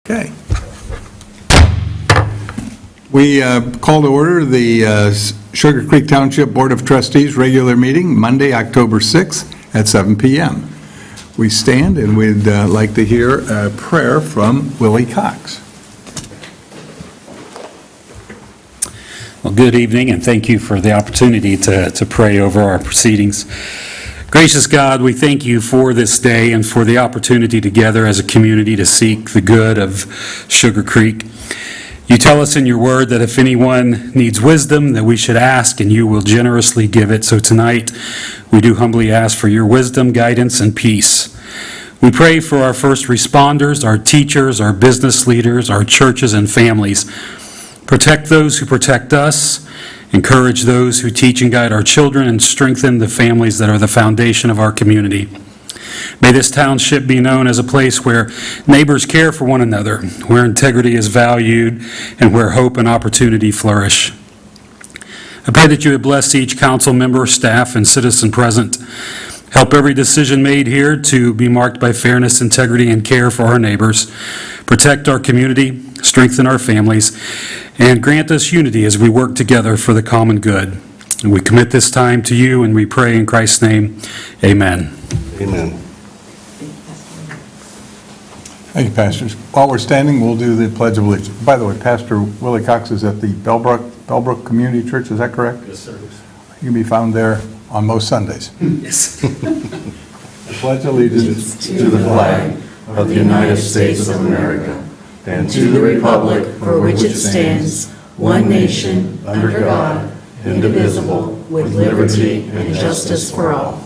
Okay. We call to order the Sugar Creek Township Board of Trustees regular meeting, Monday, October 6th at 7 p.m. We stand and we'd like to hear a prayer from Willie Cox. Well, good evening, and thank you for the opportunity to pray over our proceedings. Gracious God, we thank you for this day and for the opportunity together as a community to seek the good of Sugar Creek. You tell us in your word that if anyone needs wisdom, that we should ask, and you will generously give it. So tonight, we do humbly ask for your wisdom, guidance, and peace. We pray for our first responders, our teachers, our business leaders, our churches and families. Protect those who protect us. Encourage those who teach and guide our children, and strengthen the families that are the foundation of our community. May this township be known as a place where neighbors care for one another, where integrity is valued, and where hope and opportunity flourish. I pray that you would bless each council member, staff, and citizen present. Help every decision made here to be marked by fairness, integrity, and care for our neighbors. Protect our community, strengthen our families, and grant us unity as we work together for the common good. And we commit this time to you, and we pray in Christ's name, amen. Amen. Thank you, pastors. While we're standing, we'll do the Pledge of Allegiance. By the way, Pastor Willie Cox is at the Bellbrook Community Church, is that correct? Yes, sir. You can be found there on most Sundays. Yes. I pledge allegiance To the flag of the United States of America and to the republic for which it stands, one nation, under God, indivisible, with liberty and justice for all.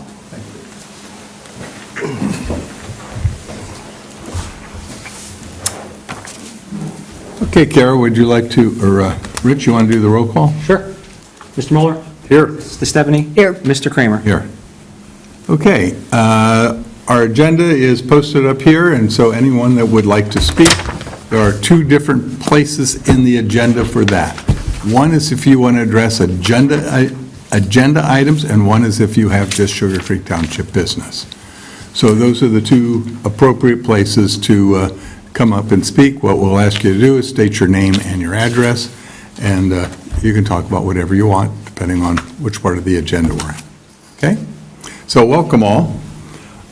Okay, Kara, would you like to, or Rich, you want to do the roll call? Sure. Mr. Mueller? Here. Mr. Stephanie? Here. Mr. Kramer? Here. Okay, our agenda is posted up here, and so anyone that would like to speak, there are two different places in the agenda for that. One is if you want to address agenda items, and one is if you have just Sugar Creek Township business. So those are the two appropriate places to come up and speak. What we'll ask you to do is state your name and your address, and you can talk about whatever you want, depending on which part of the agenda we're in. Okay? So welcome all.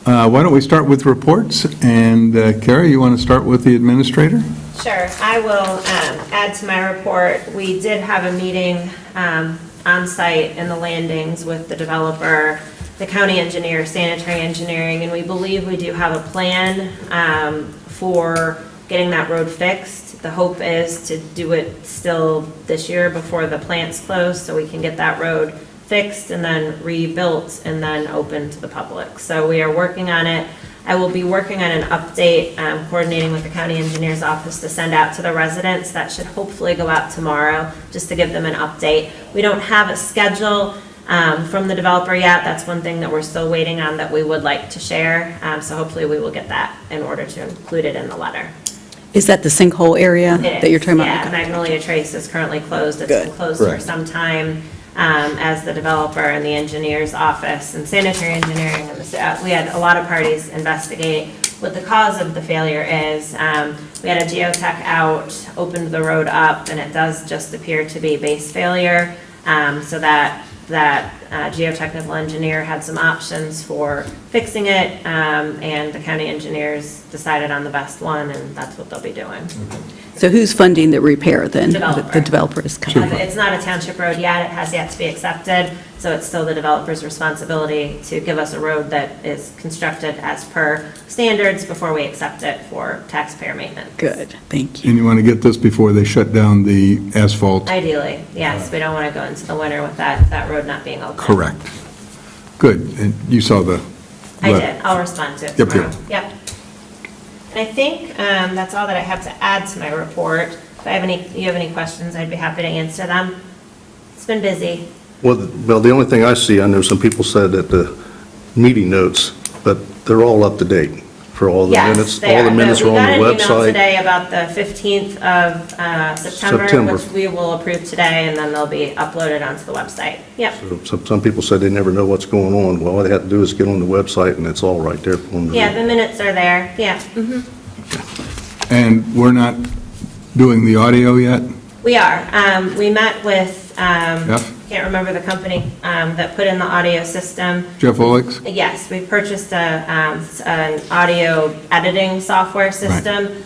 Why don't we start with reports? And Kara, you want to start with the administrator? Sure. I will add to my report. We did have a meeting on site in the landings with the developer, the county engineer, sanitary engineering, and we believe we do have a plan for getting that road fixed. The hope is to do it still this year before the plant's closed, so we can get that road fixed and then rebuilt and then open to the public. So we are working on it. I will be working on an update, coordinating with the county engineer's office to send out to the residents. That should hopefully go out tomorrow, just to give them an update. We don't have a schedule from the developer yet. That's one thing that we're still waiting on that we would like to share. So hopefully we will get that in order to include it in the letter. Is that the sinkhole area that you're talking about? Yeah, Magnolia Trace is currently closed. It's been closed for some time as the developer and the engineer's office and sanitary engineering. And we had a lot of parties investigate what the cause of the failure is. We had a geotech out, opened the road up, and it does just appear to be base failure. So that geotechnical engineer had some options for fixing it, and the county engineers decided on the best one, and that's what they'll be doing. So who's funding the repair then? Developer. The developer is coming. It's not a township road yet, it has yet to be accepted, so it's still the developer's responsibility to give us a road that is constructed as per standards before we accept it for taxpayer maintenance. Good, thank you. And you want to get this before they shut down the asphalt? Ideally, yes, we don't want to go into the winter with that road not being open. Correct. Good. And you saw the I letter. did, I'll respond to it Yep, tomorrow. yep. Yep. And I think that's all that I have to add to my report. If you have any questions, I'd be happy to answer them. It's been busy. Well, the only thing I see, I know some people said that the meeting notes, but they're all up to date for all the minutes. Yes, they All the are. minutes are on the We got an email website. today about the 15th of September, which we will approve today, and then they'll be uploaded onto the website. Yep. So some people said they never know what's going on. Well, all they have to do is get on the website, and it's all right there for them to Yeah, read. the minutes are there. Yeah. Mhm. And we're not doing the audio yet? We are. We met with, Jeff? can't remember the company that put in the audio system. Jeff Olex? Yes, we purchased an audio editing software system.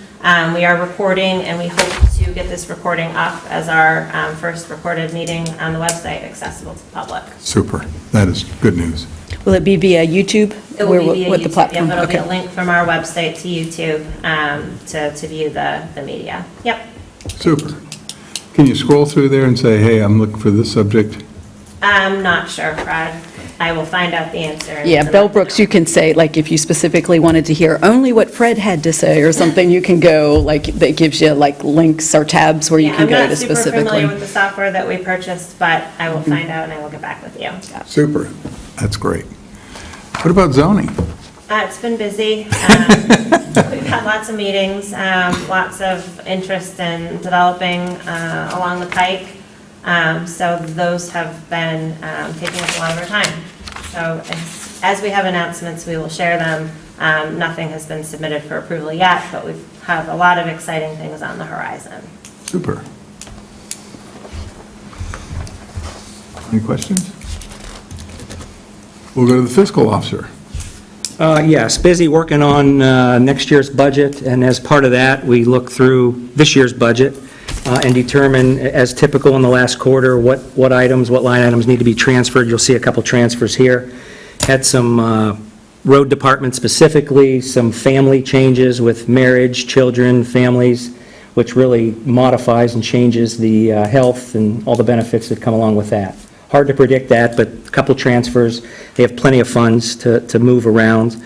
We are recording, and we hope to get this recording up as our first recorded meeting on the website, accessible to the public. Super. That is good news. Will it be via YouTube? It will be via What the YouTube. platform? Yep, it'll be a Okay. link from our website to YouTube to view the media. Yep. Super. Can you scroll through there and say, hey, I'm looking for this subject? I'm not sure, Fred. I will find out the answer. and Yeah, let Bell you Brooks, know. you can say, like, if you specifically wanted to hear only what Fred had to say or something, you can go, like, that gives you, like, links or tabs where you Yeah, can go to I'm not super specifically. familiar with the software that we purchased, but I will find out and I will get back with you. Super. That's great. What about zoning? It's been busy. We've had lots of meetings, lots of interest in developing along the pike. So those have been taking up a lot of our time. So as we have announcements, we will share them. Nothing has been submitted for approval yet, but we have a lot of exciting things on the horizon. Super. Any questions? We'll go to the fiscal officer. Yes, busy working on next year's budget, and as part of that, we look through this year's budget and determine, as typical in the last quarter, what line items need to be transferred. You'll see a couple transfers here. Had some road department specifically, some family changes with marriage, children, families, which really modifies and changes the health and all the benefits that come along with that. Hard to predict that, but a couple transfers. They have plenty of funds to move around.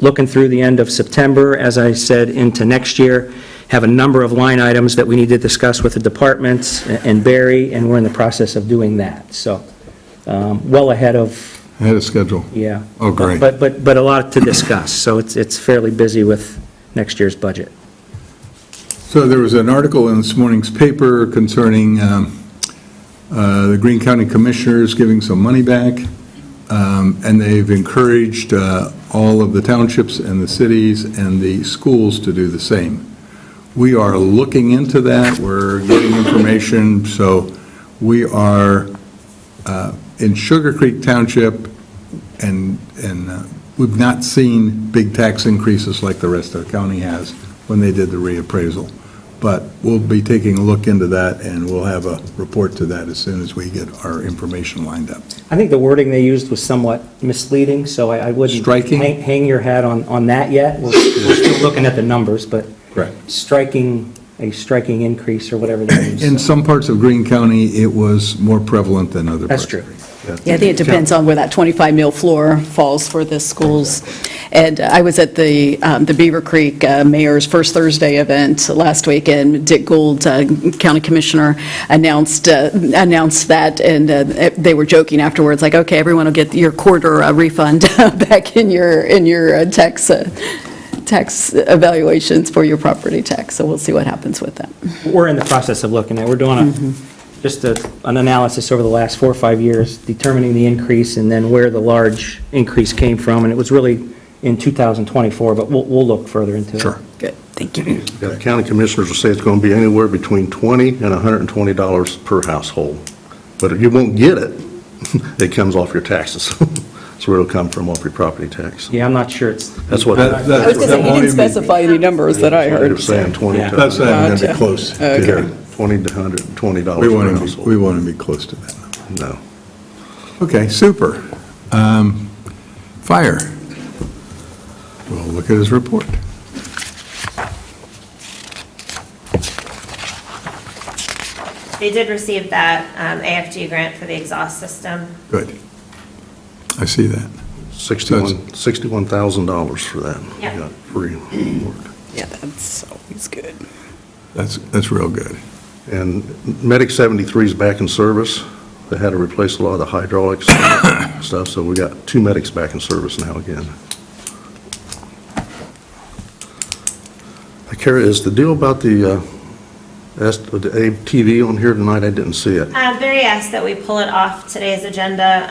Looking through the end of September, as I said, into next year, have a number of line items that we need to discuss with the departments and Barry, and we're in the process of doing that. So, well ahead of, Ahead of schedule. yeah. Oh, great. But a lot to discuss, so it's fairly busy with next year's budget. So there was an article in this morning's paper concerning the Greene County Commissioners giving some money back, and they've encouraged all of the townships and the cities and the schools to do the same. We are looking into that. We're getting information. So we are in Sugar Creek Township, and we've not seen big tax increases like the rest of the county has when they did the reappraisal. But we'll be taking a look into that, and we'll have a report to that as soon as we get our information lined up. I think the wording they used was somewhat misleading, so I wouldn't Striking? hang your hat on that yet. We're still looking at the numbers, but Correct. a striking increase or whatever that is. In some parts of Greene County, it was more prevalent than other That's parts. true. Yeah, I think it depends on where that 25 mil floor falls for the schools. And I was at the Beaver Creek Mayor's First Thursday event last week, and Dick Gould, County Commissioner, announced that, and they were joking afterwards, like, okay, everyone will get your quarter refund back in your tax evaluations for your property tax. So we'll see what happens with that. We're in the process of looking at, we're doing just an analysis over the last 4 or 5 years, determining the increase and then where the large increase came from, and it was really in 2024, but we'll look further into it. Sure. Good, thank you. Yeah, the county commissioners will say it's going to be anywhere between $20 and $120 per household. But if you won't get it, it comes off your taxes. That's where it'll come from, off your property tax. Yeah, I'm not sure it's, That's what. That- I was going to say, that he won't didn't even be- specify any numbers that I They're heard. saying 20 to. That's not going to be Gotcha. close. to Okay. that. $20 to $120 We per want to household. be, we want to be close to that. No. Okay, super. Fire. We'll look at his report. They did receive that AFG grant for the exhaust system. Good. I see that. $61,000 for that. Yeah. Got free work. Yeah, that's always good. That's real good. And Medic 73 is back in service. They had to replace a lot of the hydraulics and stuff, so we got 2 medics back in service now again. Kara, is the deal about the ATV on here tonight? I didn't see it. Barry asked that we pull it off today's agenda.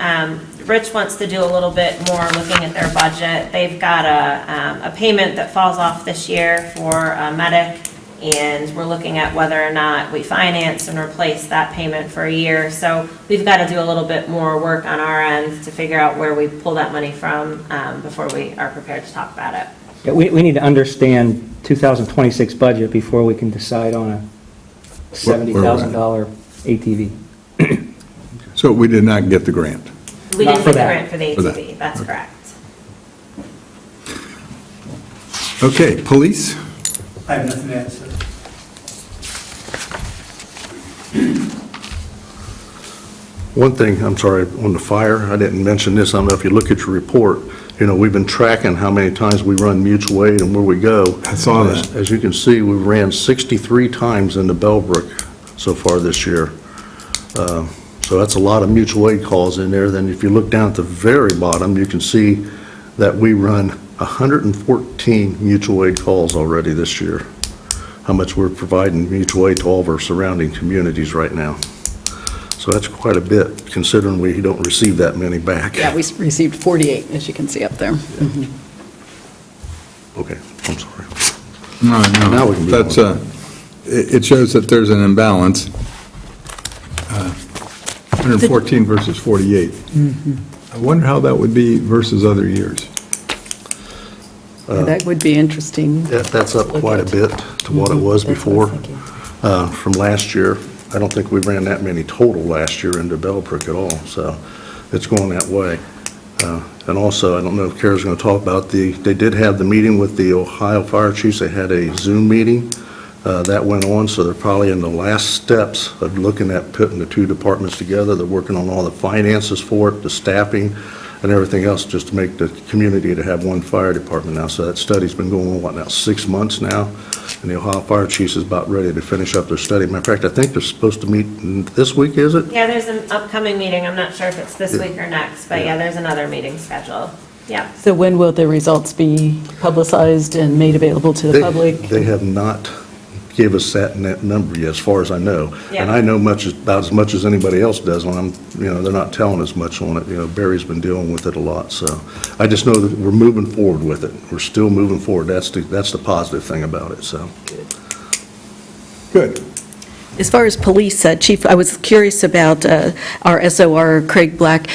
Rich wants to do a little bit more looking at their budget. They've got a payment that falls off this year for a medic, and we're looking at whether or not we finance and replace that payment for a year. So we've got to do a little bit more work on our end to figure out where we pull that money from before we are prepared to talk about it. Yeah, we need to understand 2026 budget before we can decide on a $70,000 ATV. So we did not get the grant. We Not didn't for get the that. grant for the For that. ATV, that's correct. Okay, police? I have nothing to add, sir. One thing, I'm sorry, on the fire, I didn't mention this, I don't know if you look at your report, we've been tracking how many times we run mutual aid and where we go. I saw that. As you can see, we ran 63 times into Bellbrook so far this year. So that's a lot of mutual aid calls in there. Then if you look down at the very bottom, you can see that we run 114 mutual aid calls already this year. How much we're providing mutual aid to all of our surrounding communities right now. So that's quite a bit, considering we don't receive that many back. Yeah, we received 48, as you can see up there. Okay, I'm sorry. No, no. Now we can move That's, on. it shows that there's an imbalance. 114 versus 48. I wonder how that would be versus other years. That would be interesting. That's up quite a bit to what it was That's what I was before, thinking. from last year. I don't think we ran that many total last year into Bellbrook at all, so it's going that way. And also, I don't know if Kara's going to talk about they did have the meeting with the Ohio Fire Chiefs. They had a Zoom meeting. That went on, so they're probably in the last steps of looking at putting the two departments together. They're working on all the finances for it, the staffing, and everything else, just to make the community to have one fire department now. So that study's been going on, 6 months now? And the Ohio Fire Chiefs is about ready to finish up their study. Matter of fact, I think they're supposed to meet this week, is it? Yeah, there's an upcoming meeting, I'm not sure if it's this week or next, but yeah, there's another meeting scheduled. Yeah. So when will the results be publicized and made available to the public? They have not give us that net number yet, as far as I know. Yeah. And I know about as much as anybody else does when they're not telling us much on it. Barry's been dealing with it a lot, so I just know that we're moving forward with it. We're still moving forward. That's the positive thing about it, so. Good. As far as police, Chief, I was curious about our SOR, Craig Black.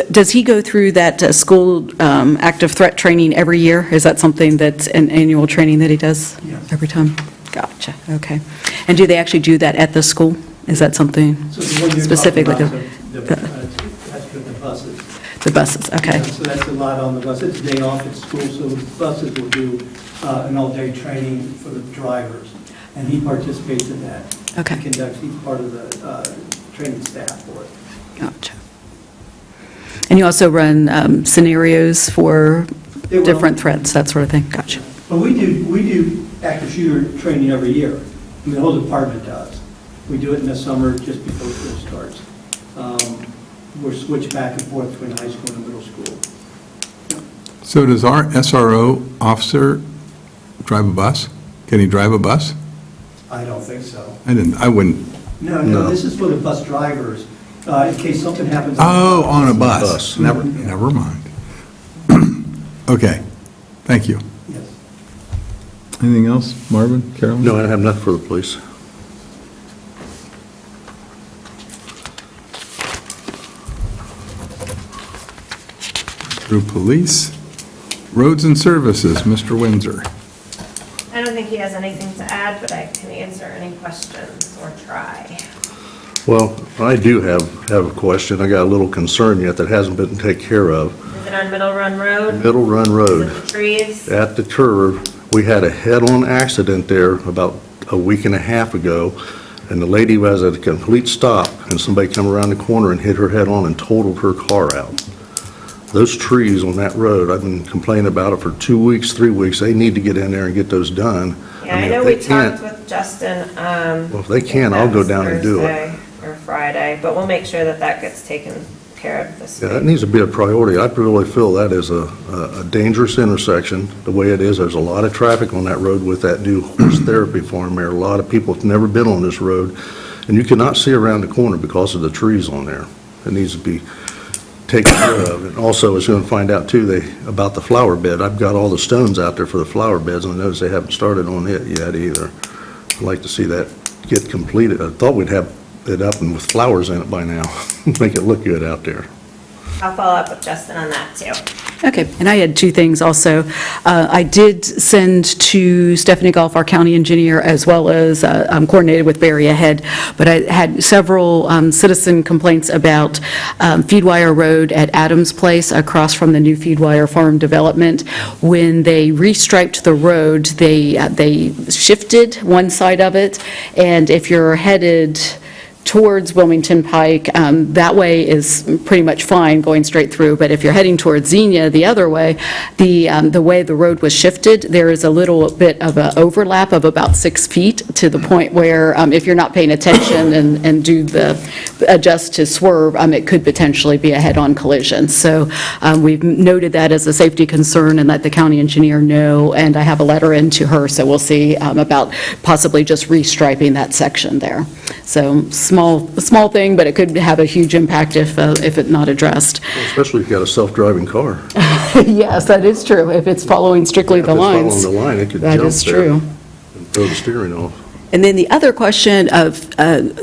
Does he go through that school active threat training every year? Is that something that's an annual training that he does? Yes. Every time? Gotcha, okay. And do they actually do that at the school? Is that something So the one you're specifically? talking about, that's with the buses. The buses, okay. Yeah, so that's a lot on the bus. It's a day off at school, so the buses will do an all-day training for the drivers, and he participates in that. Okay. He's part of the training staff for it. Gotcha. And you also run scenarios for They will. different threats, that sort of thing? Gotcha. But we do active shooter training every year. I mean, the whole department does. We do it in the summer just before school starts. We're switched back and forth between high school and middle school. So does our SRO officer drive a bus? Can he drive a bus? I don't think so. I wouldn't. No, this is for the bus drivers, in case something happens. Oh, on a bus. Bus. Never mind. Okay, thank you. Yes. Anything else, Marvin, Carolyn? No, I don't have nothing for the police. Through police, roads and services, Mr. Windsor. I don't think he has anything to add, but I can answer any questions or try. Well, I do have a question. I got a little concern yet that hasn't been taken care of. Is it on Middle Run Road? Middle Run Road. Is it the trees? At the curve, we had a head-on accident there about a week and a half ago, and the lady was at a complete stop, and somebody come around the corner and hit her head-on and totaled her car out. Those trees on that road, I've been complaining about it for 2 weeks, 3 weeks. They need to get in there and get those done. Yeah, I mean, know if we they can't- talked with Justin. Well, if they can, I'll go down and do it. Thursday or Friday, but we'll make sure that that gets taken care of this Yeah, that week. needs to be a priority. I really feel that is a dangerous intersection, the way it is. There's a lot of traffic on that road with that new horse therapy farm there. A lot of people have never been on this road, and you cannot see around the corner because of the trees on there. It needs to be taken care of. And also, I was going to find out too, about the flower bed. I've got all the stones out there for the flower beds, and I noticed they haven't started on it yet either. I'd like to see that get completed. I thought we'd have it up and with flowers in it by now, make it look good out there. I'll follow up with Justin on that, too. Okay, and I had two things also. I did send to Stephanie Goff, our county engineer, as well as coordinated with Barry ahead, but I had several citizen complaints about Feedwire Road at Adams Place across from the new Feedwire Farm Development. When they restriped the road, they shifted one side of it, and if you're headed towards Wilmington Pike, that way is pretty much fine going straight through, but if you're heading towards Xenia the other way, the way the road was shifted, there is a little bit of an overlap of about 6 feet to the point where if you're not paying attention and do the adjust to swerve, it could potentially be a head-on collision. So we've noted that as a safety concern and let the county engineer know, and I have a letter in to her, so we'll see about possibly just restriping that section there. So small thing, but it could have a huge impact if it's not addressed. Especially if you've got a self-driving car. Yes, that is true. If it's following strictly the lines. If it's following the line, it could That jump is there true. and throw the steering off. And then the other question of,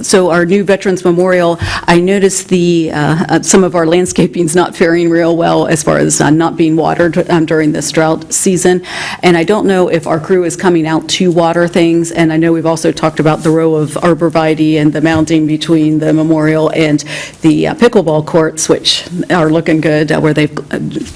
so our new Veterans Memorial, I noticed some of our landscaping's not faring real well as far as not being watered during this drought season. And I don't know if our crew is coming out to water things. And I know we've also talked about the row of arborvitae and the mounding between the memorial and the pickleball courts, which are looking good where they've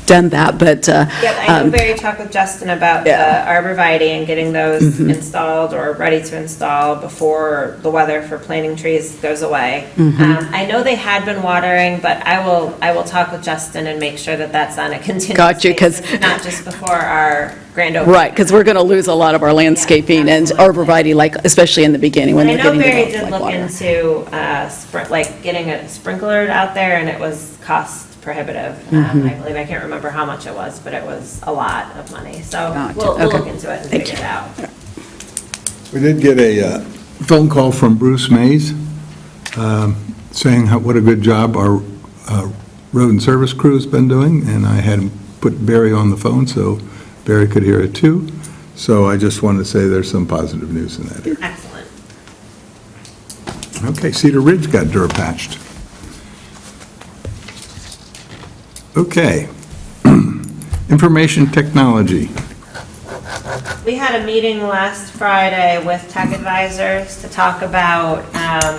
done that. But Yep, I know Barry talked with Justin about the arborvitae and getting those installed or ready to install before the weather for planting trees goes away. I know they had been watering, but I will talk with Justin and make sure that that's on a continuous Gotcha, 'cause- basis, not just before our grand opening. right, because we're going to lose a lot of our landscaping and absolutely. arborvitae, like especially in the beginning when And they're I know getting Barry developed, did like look water. into like getting it sprinklered out there, and it was cost prohibitive. I believe, I can't remember how much it was, but it was a lot of money. So Gotcha, we'll okay. look into it and Thank figure it out. We did get a phone call from Bruce Mays saying what a good job our road and service crew's been doing, and I had him put Barry on the phone so Barry could hear it too. So I just wanted to say there's some positive news in that area. Excellent. Okay, Cedar Ridge got Durapatched. Okay. Information technology. We had a meeting last Friday with tech advisors to talk about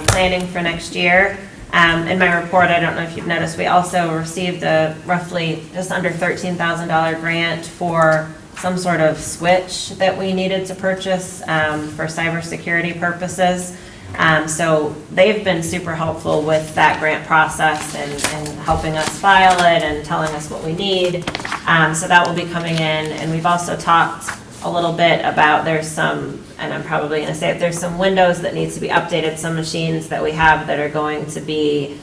planning for next year. In my report, I don't know if you've noticed, we also received a roughly just under $13,000 grant for some sort of switch that we needed to purchase for cybersecurity purposes. So they've been super helpful with that grant process and helping us file it and telling us what we need. So that will be coming in. And we've also talked a little bit about there's some, and I'm probably going to say it, there's some windows that needs to be updated, some machines that we have that are going to be,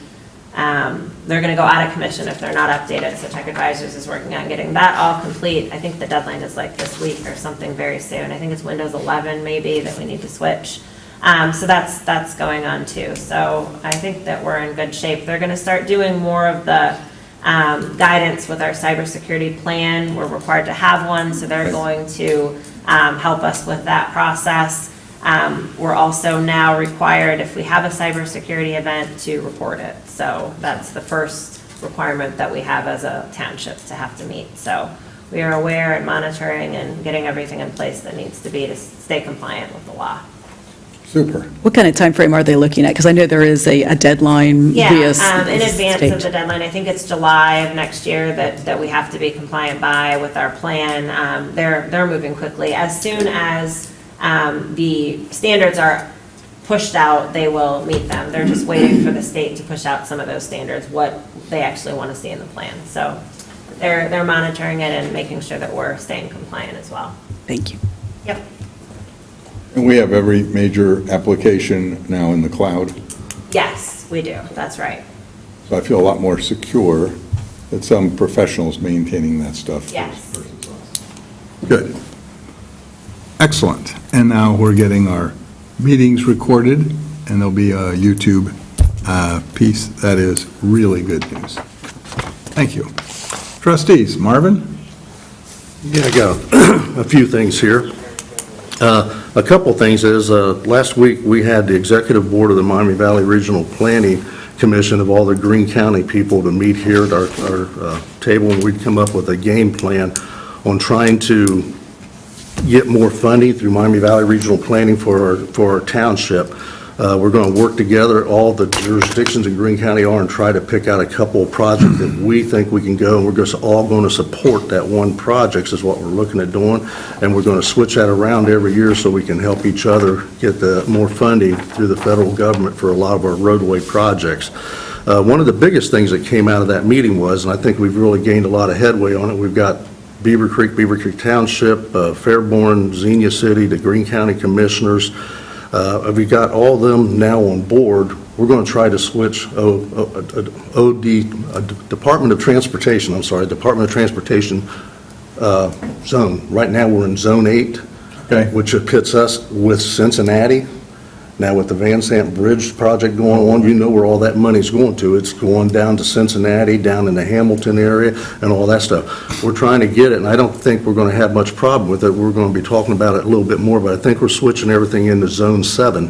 they're going to go out of commission if they're not updated. So Tech Advisors is working on getting that all complete. I think the deadline is like this week or something very soon. I think it's Windows 11 maybe that we need to switch. So that's going on too. So I think that we're in good shape. They're going to start doing more of the guidance with our cybersecurity plan. We're required to have one, so they're going to help us with that process. We're also now required, if we have a cybersecurity event, to report it. So that's the first requirement that we have as a township to have to meet. So we are aware and monitoring and getting everything in place that needs to be to stay compliant with the law. Super. What kind of time frame are they looking at? Because I know there is a deadline Yeah, via in advance of state. the deadline, I think it's July of next year that we have to be compliant by with our plan. They're moving quickly. As soon as the standards are pushed out, they will meet them. They're just waiting for the state to push out some of those standards, what they actually want to see in the plan. So they're monitoring it and making sure that we're staying compliant as well. Thank you. Yep. And we have every major application now in the cloud, Yes, we do. That's right. so I feel a lot more secure that some professionals maintaining that stuff. Yes. Good. Excellent. And now we're getting our meetings recorded, and there'll be a YouTube piece. That is really good news. Thank you. Trustees, Marvin? Yeah, I got a few things here. A couple things is, last week, we had the executive board of the Miami Valley Regional Planning Commission of all the Greene County people to meet here at our table, and we'd come up with a game plan on trying to get more funding through Miami Valley Regional Planning for our township. We're going to work together, all the jurisdictions in Greene County are, and try to pick out a couple of projects that we think we can go, and we're just all going to support that one project is what we're looking at doing, and we're going to switch that around every year so we can help each other get the more funding through the federal government for a lot of our roadway projects. One of the biggest things that came out of that meeting was, and I think we've really gained a lot of headway on it, we've got Beaver Creek Township, Fairborn, Xenia City, the Greene County Commissioners. We got all of them now on board. We're going to try to switch Department of Transportation zone. Right now, we're in Zone 8, Okay. which pits us with Cincinnati. Now, with the Van Sant Bridge project going on, you know where all that money's going to. It's going down to Cincinnati, down in the Hamilton area, and all that stuff. We're trying to get it, and I don't think we're going to have much problem with it. We're going to be talking about it a little bit more, but I think we're switching everything into Zone 7,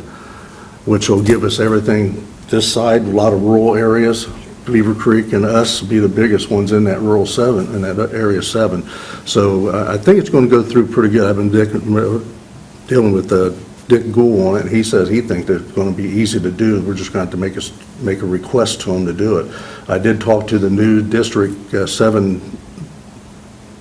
which will give us everything this side, a lot of rural areas. Beaver Creek and us will be the biggest ones in that rural 7, in that area 7. So I think it's going to go through pretty good. I've been dealing with Dick Gould on it, and he says he thinks it's going to be easy to do. We're just going to have to make a request to him to do it. I did talk to the new District 7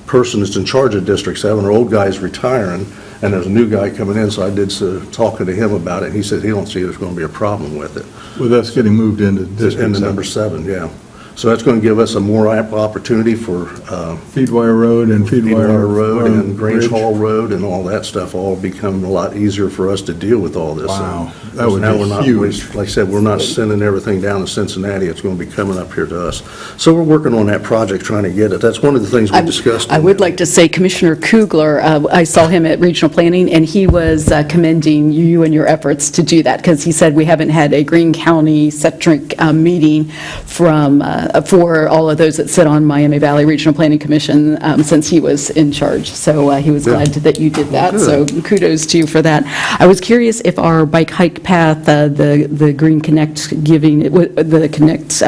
person that's in charge of District 7. Our old guy's retiring, and there's a new guy coming in, so I did talking to him about it. He said he don't see there's going to be a problem with it. With us getting moved into District Into 7. number 7, yeah. So that's going to give us a more ample opportunity for Feedwire Road and Feedwire Road and Grange Bridge. Hall Road and all that stuff all become a lot easier for us to deal with all this. Wow, So, that would now be we're not, huge. like I said, we're not sending everything down to Cincinnati. It's going to be coming up here to us. So we're working on that project, trying to get it. That's one of the things we discussed. I would like to say Commissioner Kugler, I saw him at Regional Planning, and he was commending you and your efforts to do that, because he said we haven't had a Greene County-centric meeting for all of those that sit on Miami Valley Regional Planning Commission since he was in charge. So he was glad that you did that, so kudos to you for that. I was curious if our bike hike path, the Green Connect giving, the Connect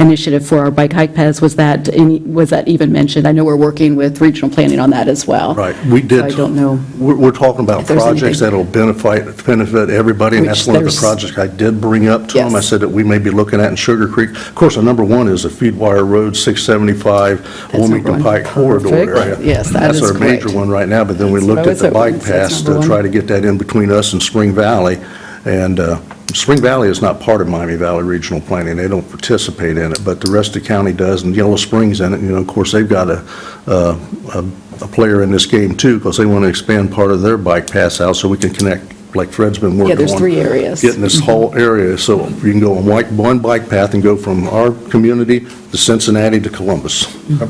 initiative for our bike hike paths, was that even mentioned? I know we're working with Regional Planning on that as well. Right, we did. So I don't know. We're talking about if there's projects anything. that'll benefit everybody, and Which that's one of the there's- projects I did bring up to them. Yes. I said that we may be looking at in Sugar Creek. Of course, our number one is the Feedwire Road 675 Wilmington number Pike one. corridor Perfect. area. Yes, that is That's our major great. one right now, but then we That's looked what I at the was bike hoping. So that's paths number to one. try to get that in between us and Spring Valley. And Spring Valley is not part of Miami Valley Regional Planning. They don't participate in it, but the rest of the county does, and Yellow Springs in it. You know, of course, they've got a player in this game too, because they want to expand part of their bike paths out so we can connect, like Fred's been working on. Yeah, there's 3 areas. Getting this whole area, so you can go on one bike path and go from our community to Cincinnati to Columbus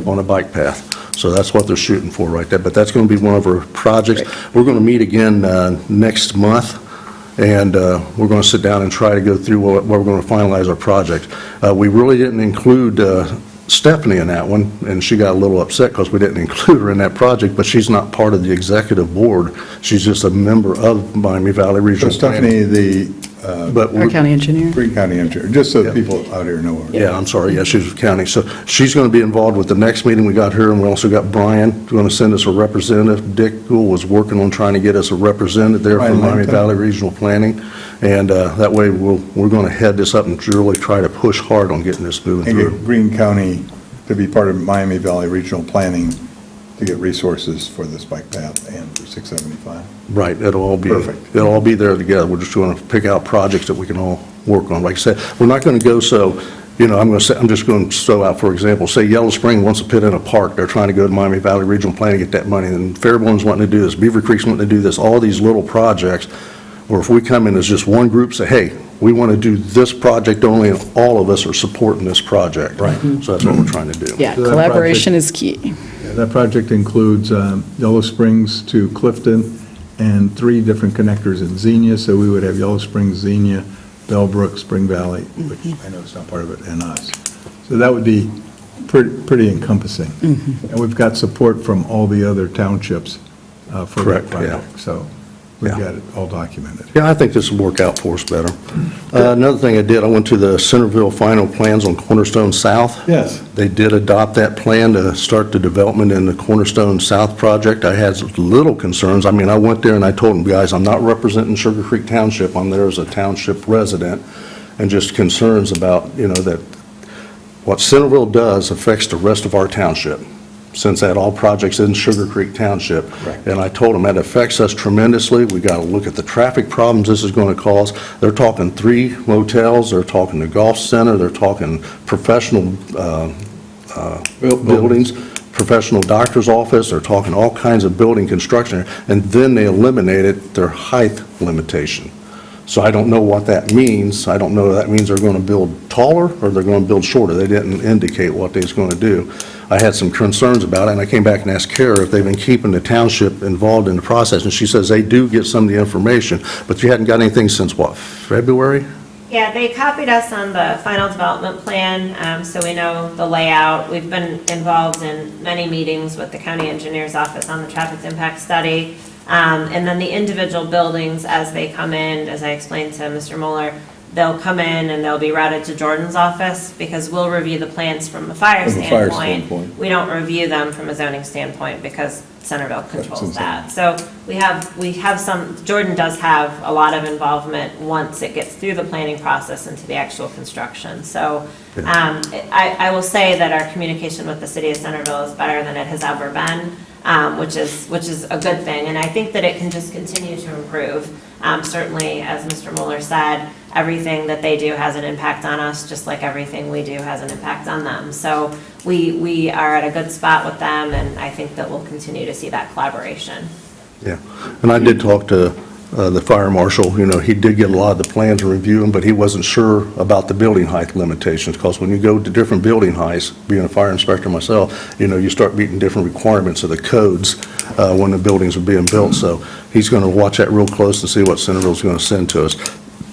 on a bike path. So that's what they're shooting for right there, but that's going to be one of our projects. We're going to meet again next month, and we're going to sit down and try to go through what we're going to finalize our project. We really didn't include Stephanie in that one, and she got a little upset because we didn't include her in that project, but she's not part of the executive board. She's just a member of Miami Valley So Regional Planning. Stephanie, But Our we're- county engineer. Green County Engineer, just so people out here know. Yeah, I'm sorry, yeah, she's with county. So she's going to be involved with the next meeting. We got her, and we also got Brian, who's going to send us a representative. Dick Gould was working on trying to get us a representative there Brian from Miami Langton. Valley Regional Planning. And that way, we're going to head this up and really try to push hard on getting this moving And through. get Greene County to be part of Miami Valley Regional Planning to get resources for this bike path and for 675. Right, Perfect. it'll all be there together. We're just going to pick out projects that we can all work on. Like I said, we're not going to go so, you know, I'm just going to throw out, for example, say Yellow Spring wants to put in a park. They're trying to go to Miami Valley Regional Planning to get that money, and Fairborn's wanting to do this, Beaver Creek's wanting to do this, all these little projects, or if we come in as just one group, say, hey, we want to do this project only, and all of us are supporting this project. Right. So that's what we're trying to do. Yeah, So that collaboration is key. Yeah, that project includes Yellow Springs to Clifton and 3 different connectors in Xenia, so we would have Yellow Springs, Xenia, Bellbrook, Spring Valley, which I know is not part of it, and us. So that would be pretty encompassing. And we've got support from all the other townships for that Correct, yeah. project. So we've Yeah. got it all documented. Yeah, I think this will work out for us better. Another thing I did, I went to the Centerville final plans on Cornerstone South. Yes. They did adopt that plan to start the development in the Cornerstone South project. I had little concerns. I mean, I went there and I told them, guys, I'm not representing Sugar Creek Township. I'm there as a township resident, and just concerns about, that what Centerville does affects the rest of our township, since that all projects in Sugar Creek Township. Right. And I told them that affects us tremendously. We got to look at the traffic problems this is going to cause. They're talking 3 motels, they're talking the golf center, they're talking professional buildings, professional doctor's office, they're talking all kinds of building construction, and then they eliminated their height limitation. So I don't know what that means. I don't know if that means they're going to build taller or they're going to build shorter. They didn't indicate what they was going to do. I had some concerns about it, and I came back and asked Kara if they've been keeping the township involved in the process, and she says they do get some of the information, but you hadn't got anything since what, February? Yeah, they copied us on the final development plan, so we know the layout. We've been involved in many meetings with the county engineer's office on the traffic impact study. And then the individual buildings, as they come in, as I explained to Mr. Mueller, they'll come in and they'll be routed to Jordan's office, because we'll review the plans from a fire From a fire standpoint. standpoint. We don't review them from a zoning standpoint, because Centerville controls insane. that. So we have some, Jordan does have a lot of involvement once it gets through the planning process into the actual construction. So I will say that our communication with the city of Centerville is better than it has ever been, which is a good thing. And I think that it can just continue to improve. Certainly, as Mr. Mueller said, everything that they do has an impact on us, just like everything we do has an impact on them. So we are at a good spot with them, and I think that we'll continue to see that collaboration. Yeah, and I did talk to the fire marshal. He did get a lot of the plans and review them, but he wasn't sure about the building height limitations, because when you go to different building heights, being a fire inspector myself, you start meeting different requirements of the codes when the buildings are being built. So he's going to watch that real close and see what Centerville's going to send to us.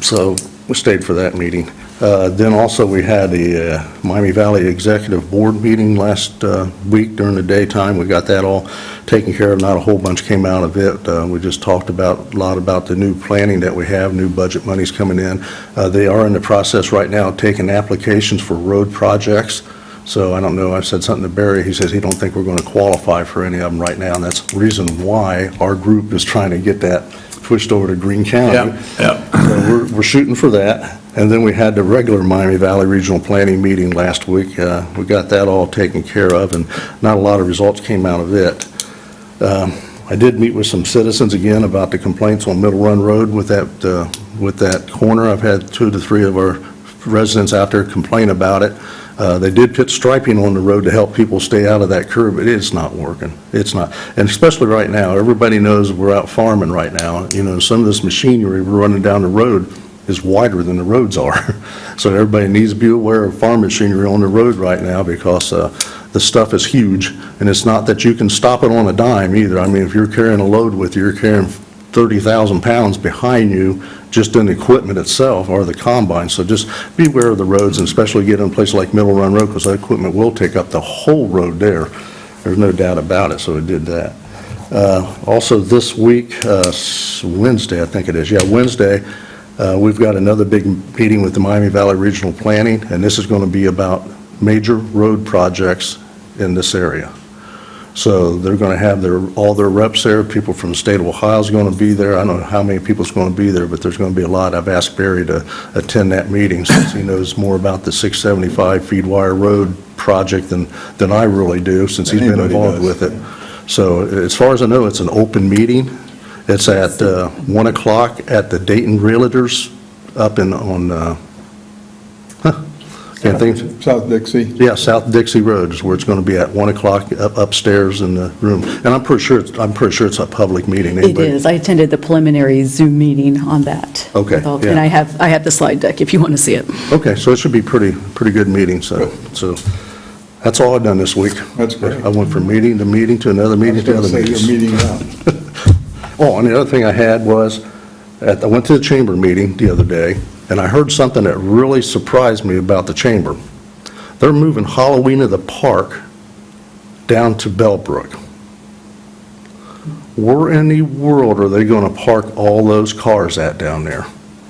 So we stayed for that meeting. Then also we had the Miami Valley Executive Board meeting last week during the daytime. We got that all taken care of. Not a whole bunch came out of it. We just talked a lot about the new planning that we have, new budget monies coming in. They are in the process right now of taking applications for road projects. So I don't know, I said something to Barry, he says he don't think we're going to qualify for any of them right now, and that's the reason why our group is trying to get that pushed over to Greene County. So we're shooting for that. And then we had the regular Miami Valley Regional Planning meeting last week. We got that all taken care of, and not a lot of results came out of it. I did meet with some citizens again about the complaints on Middle Run Road with that corner. I've had 2 to 3 of our residents out there complain about it. They did put striping on the road to help people stay out of that curve, but it's not working. It's not. And especially right now, everybody knows we're out farming right now. Some of this machinery we're running down the road is wider than the roads are. So everybody needs to be aware of farm machinery on the road right now, because the stuff is huge, and it's not that you can stop it on a dime either. I mean, if you're carrying a load with you, you're carrying 30,000 pounds behind you just in the equipment itself or the combine. So just be aware of the roads, and especially get in places like Middle Run Road, because that equipment will take up the whole road there. There's no doubt about it, so it did that. Also this week, Wednesday, I think it is, Wednesday, we've got another big meeting with the Miami Valley Regional Planning, and this is going to be about major road projects in this area. So they're going to have all their reps there. People from the state of Ohio is going to be there. I don't know how many people's going to be there, but there's going to be a lot. I've asked Barry to attend that meeting, since he knows more about the 675 Feed Wire Road project than I really do, since he's been involved with it. So as far as I know, it's an open meeting. It's at 1 o'clock at the Dayton Realtors up can't think. South Dixie. Yeah, South Dixie Road is where it's going to be at, 1 o'clock upstairs in the room. And I'm pretty sure it's a public meeting. It is. I attended the preliminary Zoom meeting on that. Okay, with all- yeah. And I have the slide deck if you want to see it. Okay, so it should be pretty good meeting, so that's all I've done this week. That's great. I went from meeting to meeting to another meeting to another meeting. You're meeting out. Oh, and the other thing I had was, I went to the chamber meeting the other day, and I heard something that really surprised me about the chamber. They're moving Halloween of the Park down to Bellbrook. Where in the world are they going to park all those cars at down there?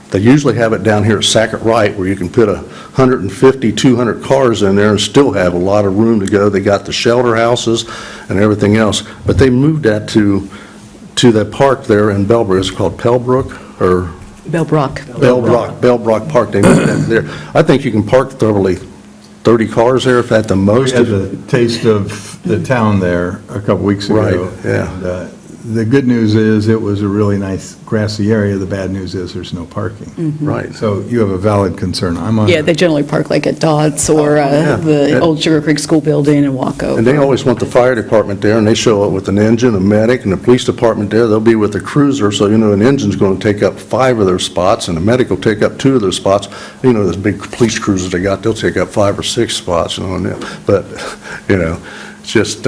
They usually have it down here at Sackett Wright, where you can put 150, 200 cars in there and still have a lot of room to go. They got the shelter houses and everything else, but they moved that to that park there in Bellbrook. It's called Pellbrook, or Bellbrook. Bellbrook Park. They moved that there. I think you can park probably 30 cars there, if at the We most. had the taste of the town there a couple weeks ago. Right, yeah. And, the good news is it was a really nice grassy area. The bad news is there's no parking. Right. So you have a valid concern. I'm on. Yeah, they generally park like at Dodds or yeah. the old Sugar Creek School building and walk over. And they always want the fire department there, and they show up with an engine, a medic, and the police department there. They'll be with a cruiser, so an engine's going to take up 5 of their spots, and the medic will take up 2 of their spots. Those big police cruisers they got, they'll take up 5 or 6 spots, But, it's just,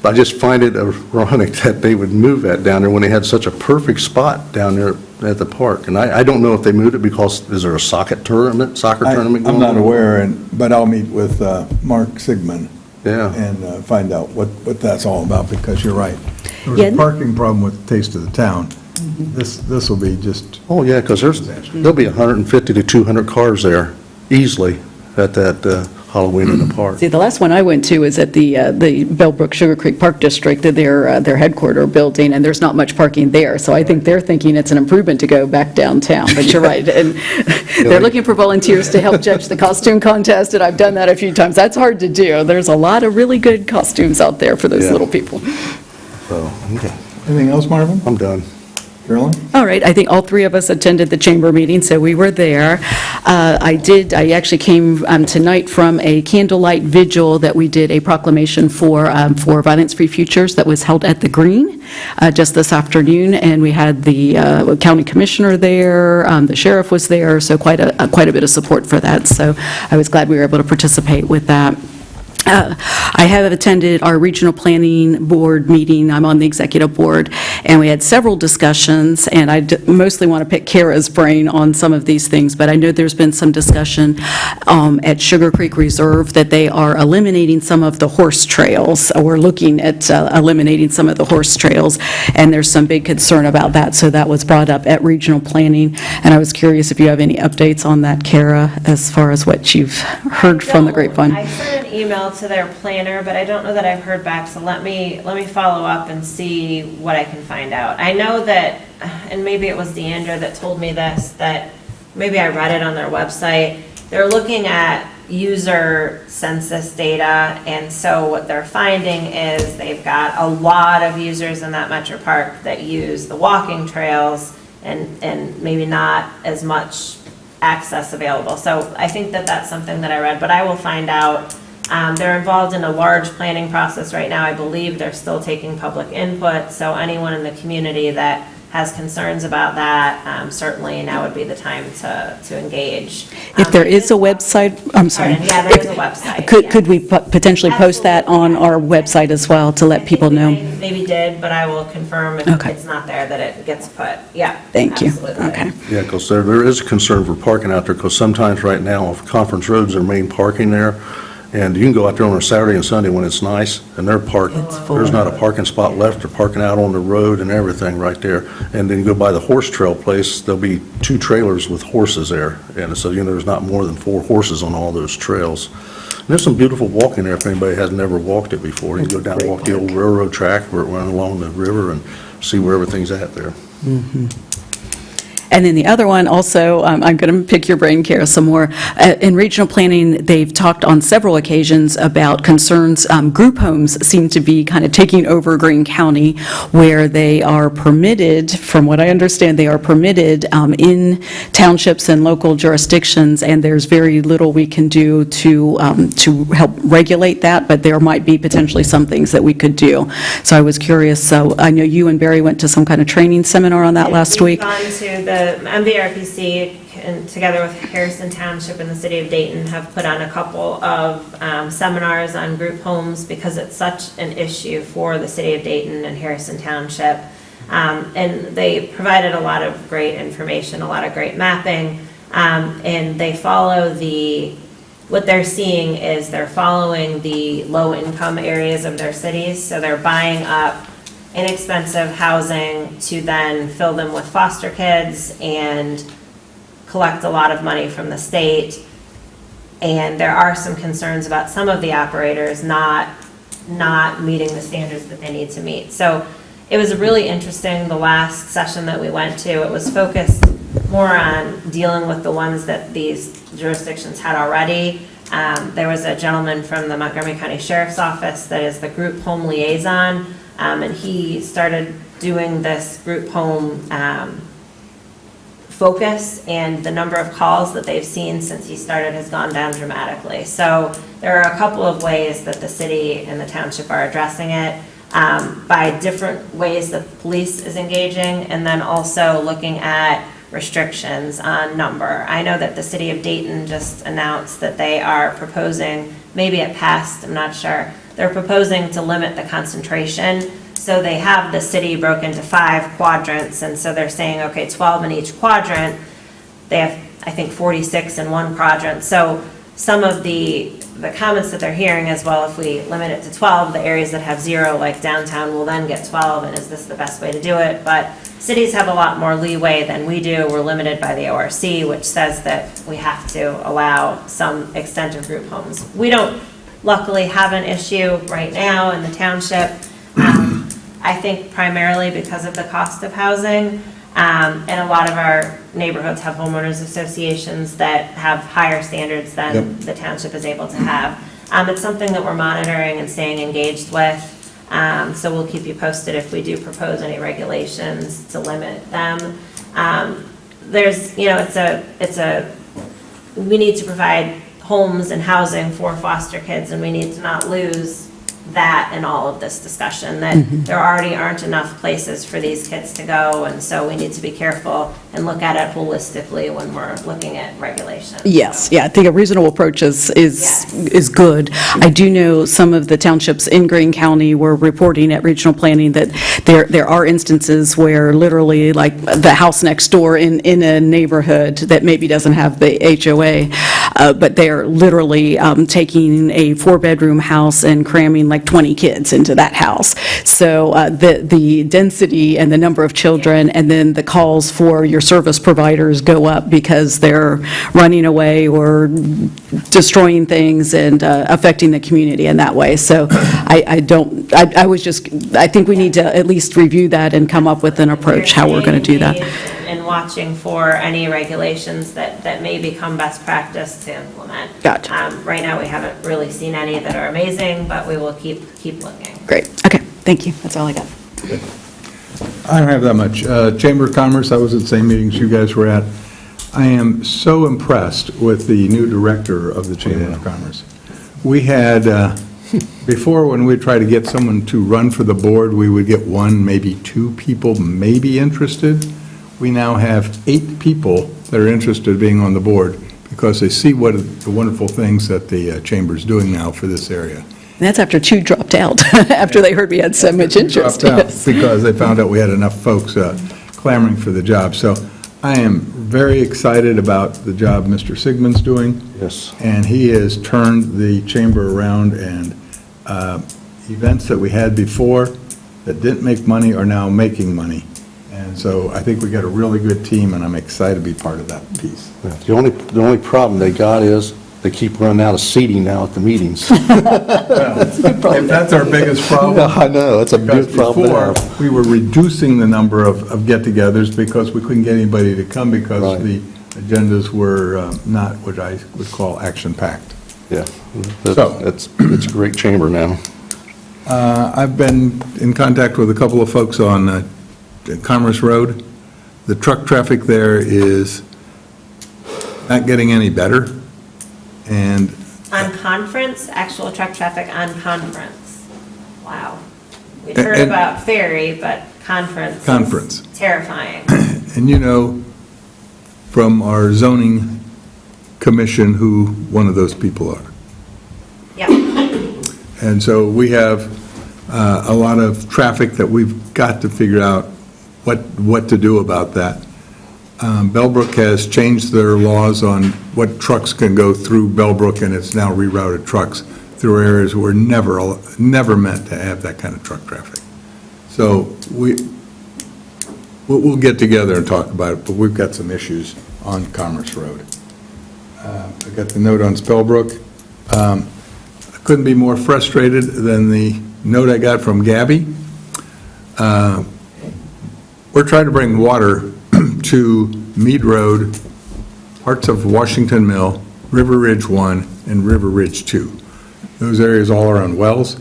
I just find it ironic that they would move that down there when they had such a perfect spot down there at the park. And I don't know if they moved it because, is there a soccer tournament going on? I'm not aware, but I'll meet with Mark Sigmund. Yeah. And find out what that's all about, because you're right. There was Yeah. a parking problem with Taste of the Town. This will be just, Oh, yeah, because there'll be 150 to 200 cars there easily at that Halloween in the park. See, the last one I went to was at the Bellbrook Sugar Creek Park District, their headquarter building, and there's not much parking there. So I think they're thinking it's an improvement to go back downtown, but you're right. And they're looking for volunteers to help judge the costume contest, and I've done that a few times. That's hard to do. There's a lot of really good costumes out there for those Yeah. little people. So, okay, anything else, Marvin? I'm done. Carolyn? All right, I think all 3 of us attended the chamber meeting, so we were there. I actually came tonight from a candlelight vigil that we did a proclamation for Violence-Free Futures that was held at the Green just this afternoon, and we had the county commissioner there, the sheriff was there, so quite a bit of support for that. So I was glad we were able to participate with that. I have attended our regional planning board meeting. I'm on the executive board, and we had several discussions, and I mostly want to pick Kara's brain on some of these things, but I know there's been some discussion at Sugar Creek Reserve that they are eliminating some of the horse trails. We're looking at eliminating some of the horse trails, and there's some big concern about that, so that was brought up at regional planning, and I was curious if you have any updates on that, Kara, as far as what you've heard from the grapevine. I sent an email to their planner, but I don't know that I've heard back, so let me follow up and see what I can find out. I know that, and maybe it was Deandra that told me this, that maybe I read it on their website, they're looking at user census data, and so what they're finding is they've got a lot of users in that metro park that use the walking trails and maybe not as much access available. So I think that that's something that I read, but I will find out. They're involved in a large planning process right now. I believe they're still taking public input, so anyone in the community that has concerns about that, certainly now would be the time to engage. If there is a website, I'm sorry. Pardon, yeah, there is a website. Could we potentially post that on our website as well to let people know? Maybe did, but I will confirm if Okay. it's not there that it gets put, yeah. Thank you. Absolutely. Okay. Yeah, because there is a concern for parking out there, because sometimes right now, off Conference Road's their main parking there, and you can go out there on a Saturday and Sunday when it's nice, and they're parked, there's not a parking spot left, they're parking out on the road and everything right there. And then you go by the horse trail place, there'll be 2 trailers with horses there, and so, there's not more than 4 horses on all those trails. And there's some beautiful walking there if anybody has never walked it before. You can go down and walk the old railroad track where it went along the river and see where everything's at there. And then the other one also, I'm going to pick your brain, Kara, some more. In regional planning, they've talked on several occasions about concerns. Group homes seem to be kind of taking over Greene County, where they are permitted, from what I understand, they are permitted in townships and local jurisdictions, and there's very little we can do to help regulate that, but there might be potentially some things that we could do. So I was curious, so I know you and Barry went to some kind of training seminar on that last week. We've gone to the MVRPC, and together with Harrison Township and the city of Dayton, have put on a couple of seminars on group homes because it's such an issue for the city of Dayton and Harrison Township. And they provided a lot of great information, a lot of great mapping, and they follow the what they're seeing is they're following the low-income areas of their cities, so they're buying up inexpensive housing to then fill them with foster kids and collect a lot of money from the state. And there are some concerns about some of the operators not meeting the standards that they need to meet. So it was really interesting, the last session that we went to, it was focused more on dealing with the ones that these jurisdictions had already. There was a gentleman from the Montgomery County Sheriff's Office that is the group home liaison, and he started doing this group home focus, and the number of calls that they've seen since he started has gone down dramatically. So there are a couple of ways that the city and the township are addressing it, by different ways the police is engaging, and then also looking at restrictions on number. I know that the city of Dayton just announced that they are proposing, maybe it passed, I'm not sure, they're proposing to limit the concentration. So they have the city broken into 5 quadrants, and so they're saying, okay, 12 in each quadrant. They have, I think, 46 in one quadrant. So some of the comments that they're hearing is, well, if we limit it to 12, the areas that have 0, like downtown, will then get 12, and is this the best way to do it? But cities have a lot more leeway than we do. We're limited by the ORC, which says that we have to allow some extent of group homes. We don't luckily have an issue right now in the township. I think primarily because of the cost of housing, and a lot of our neighborhoods have homeowners associations that have higher standards than the township is able to have. It's something that we're monitoring and staying engaged with, so we'll keep you posted if we do propose any regulations to limit them. There's, you know, we need to provide homes and housing for foster kids, and we need to not lose that in all of this discussion, that there already aren't enough places for these kids to go, and so we need to be careful and look at it holistically when we're looking at regulations. Yes, yeah, I think a reasonable approach is good. I do know some of the townships in Greene County were reporting at regional planning that there are instances where literally, like the house next door in a neighborhood that maybe doesn't have the HOA, but they're literally taking a 4-bedroom house and cramming like 20 kids into that house. So the density and the number of children, and then the calls for your service providers go up because they're running away or destroying things and affecting the community in that way. So I think we need to at least review that and come up with an approach how we're going to do that. And watching for any regulations that may become best practice to implement. Gotcha. Right now, we haven't really seen any that are amazing, but we will keep looking. Great, okay, thank you, that's all I got. I don't have that much. Chamber of Commerce, I was at the same meetings you guys were at. I am so impressed with the new director of the Chamber of Commerce. We had, before when we'd try to get someone to run for the board, we would get 1, maybe 2 people maybe interested. We now have 8 people that are interested in being on the board because they see what the wonderful things that the Chamber's doing now for this area. And that's after 2 dropped out, after they heard we had so much interest. Dropped out Yes. because they found out we had enough folks clamoring for the job. So I am very excited about the job Mr. Sigmund's doing. Yes. And he has turned the Chamber around, and events that we had before that didn't make money are now making money. And so I think we got a really good team, and I'm excited to be part of that piece. The only problem they got is they keep running out of seating now at the meetings. If that's our biggest problem. I know, that's a Because big problem to before, have. we were reducing the number of get-togethers because we couldn't get anybody to come because Right. the agendas were not what I would call action-packed. Yeah, So- it's a great chamber now. I've been in contact with a couple of folks on Commerce Road. The truck traffic there is not getting any better, and On Conference, actual truck traffic on Conference. Wow. We'd heard And- about ferry, but Conference. is Conference. Terrifying. And you know, from our zoning commission, who one of those people are. Yep. And so we have a lot of traffic that we've got to figure out what to do about that. Bellbrook has changed their laws on what trucks can go through Bellbrook, and it's now rerouted trucks through areas where never meant to have that kind of truck traffic. So we'll get together and talk about it, but we've got some issues on Commerce Road. I got the note on Spellbrook. I couldn't be more frustrated than the note I got from Gabby. We're trying to bring water to Mead Road, parts of Washington Mill, River Ridge 1, and River Ridge 2. Those areas all are on wells.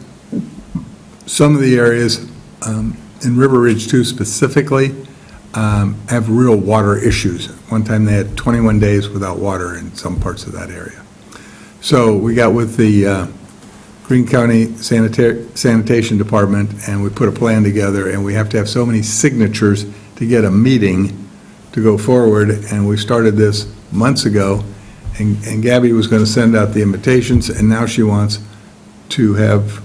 Some of the areas in River Ridge 2 specifically have real water issues. One time they had 21 days without water in some parts of that area. So we got with the Greene County Sanitation Department, and we put a plan together, and we have to have so many signatures to get a meeting to go forward, and we started this months ago, and Gabby was going to send out the invitations, and now she wants to have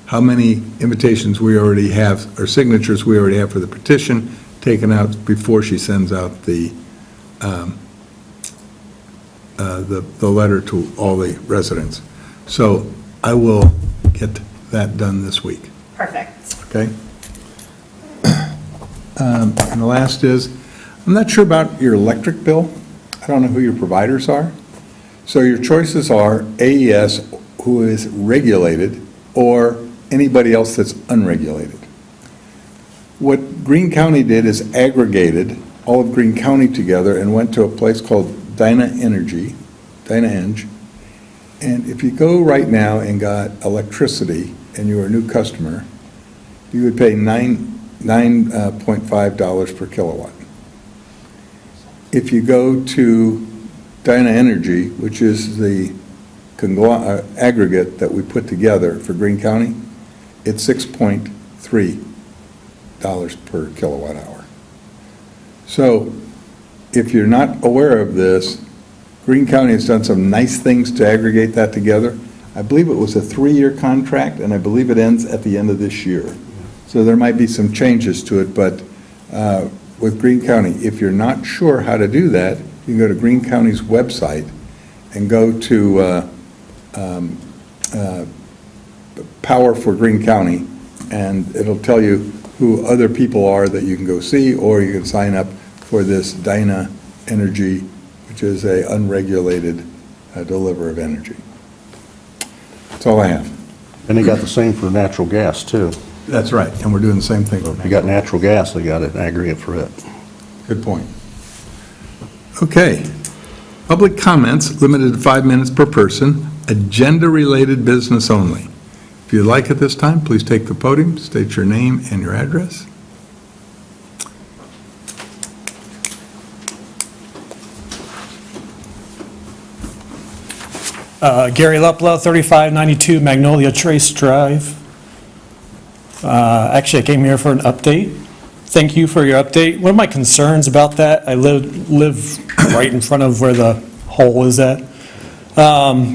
how many invitations we already have, or signatures we already have for the petition, taken out before she sends out the letter to all the residents. So I will get that done this week, Perfect. okay? And the last is, I'm not sure about your electric bill. I don't know who your providers are. So your choices are AES, who is regulated, or anybody else that's unregulated. What Greene County did is aggregated all of Greene County together and went to a place called Dyna-Eng. And if you go right now and got electricity and you're a new customer, you would pay $9.5 per kilowatt. If you go to Dyna-Energy, which is the aggregate that we put together for Greene County, it's $6.3 per kilowatt hour. So if you're not aware of this, Greene County has done some nice things to aggregate that together. I believe it was a 3-year contract, and I believe it ends at the end of this year. So there might be some changes to it, but with Greene County, if you're not sure how to do that, you can go to Greene County's website and go to Power for Greene County, and it'll tell you who other people are that you can go see, or you can sign up for this Dyna-Energy, which is a unregulated deliverer of energy. That's all I have. And they got the same for natural gas, too. That's right, and we're doing the same thing. If you got natural gas, they got an aggregate for it. Good point. Okay. Public comments limited to 5 minutes per person, agenda-related business only. If you'd like at this time, please take the podium, state your name and your address. Gary Lepla, 3592 Magnolia Trace Drive. Actually, I came here for an update. Thank you for your update. One of my concerns about that, I live right in front of where the hole is at,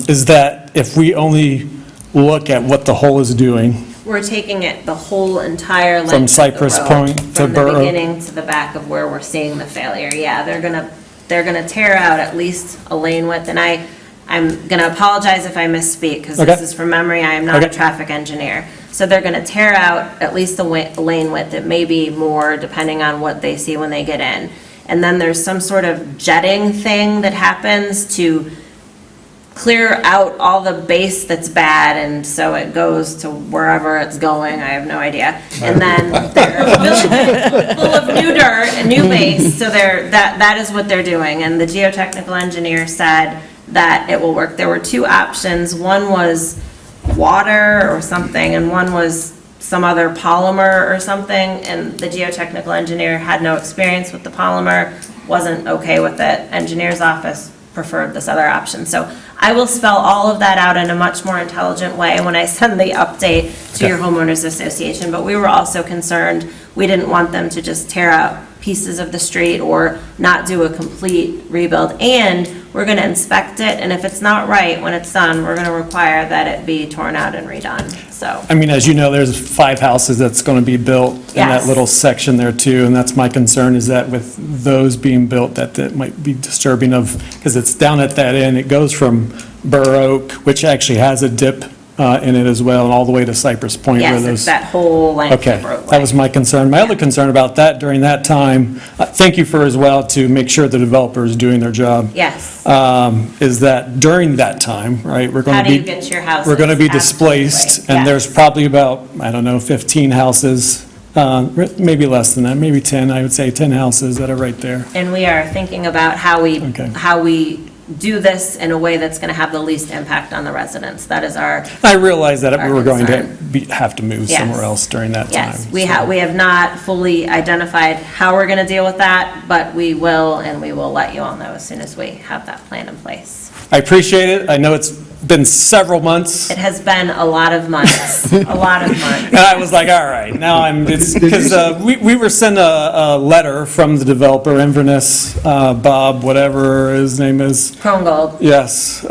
is that if we only look at what the hole is doing, We're taking it the whole entire length From of the Cypress road, Point to from the Burrow. beginning to the back of where we're seeing the failure. Yeah, they're gonna tear out at least a lane width, and I'm gonna apologize if I misspeak, because this Okay. is from memory, I am not a Okay. traffic engineer. So they're gonna tear out at least the lane width, it may be more depending on what they see when they get in. And then there's some sort of jetting thing that happens to clear out all the base that's bad, and so it goes to wherever it's going, I have no idea. And then they're full of new dirt and new base, so that is what they're doing. And the geotechnical engineer said that it will work. There were two options. One was water or something, and one was some other polymer or something, and the geotechnical engineer had no experience with the polymer, wasn't okay with it. Engineer's office preferred this other option. So I will spell all of that out in a much more intelligent way when I send the update to your homeowners association. But we were also concerned we didn't want them to just tear out pieces of the street or not do a complete rebuild. And we're going to inspect it, and if it's not right when it's done, we're going to require that it be torn out and redone, so. I mean, as you know, there's 5 houses that's going to be built in that Yes. little section there too, and that's my concern, is that with those being built, that might be disturbing because it's down at that end. It goes from Burr Oak, which actually has a dip in it as well, and all the way to Cypress Point. where Yes, those. it's that whole length Okay, of roadway. that was my concern. My other concern about that during that time, thank you for as well to make sure the developer is doing their job. Yes. Is that during that time, right, we're going How to do be. you get to your houses? We're going to be Absolutely, displaced, and yes. there's probably about, I don't know, 15 houses, maybe less than that, maybe 10, I would say 10 houses that are right there. And we are thinking about how Okay. we do this in a way that's going to have the least impact on the residents. That is our, I realized that we Our were going to concern. have to move Yes. somewhere else during that time. yes, we so. have not fully identified how we're going to deal with that, but we will, and we will let you all know as soon as we have that plan in place. I appreciate it. I know it's been several months. It has been a lot of months, a lot of months. And I was like, all right, now it's, because we were sent a letter from the developer, Inverness, Bob, whatever his name is, Krongold. yes,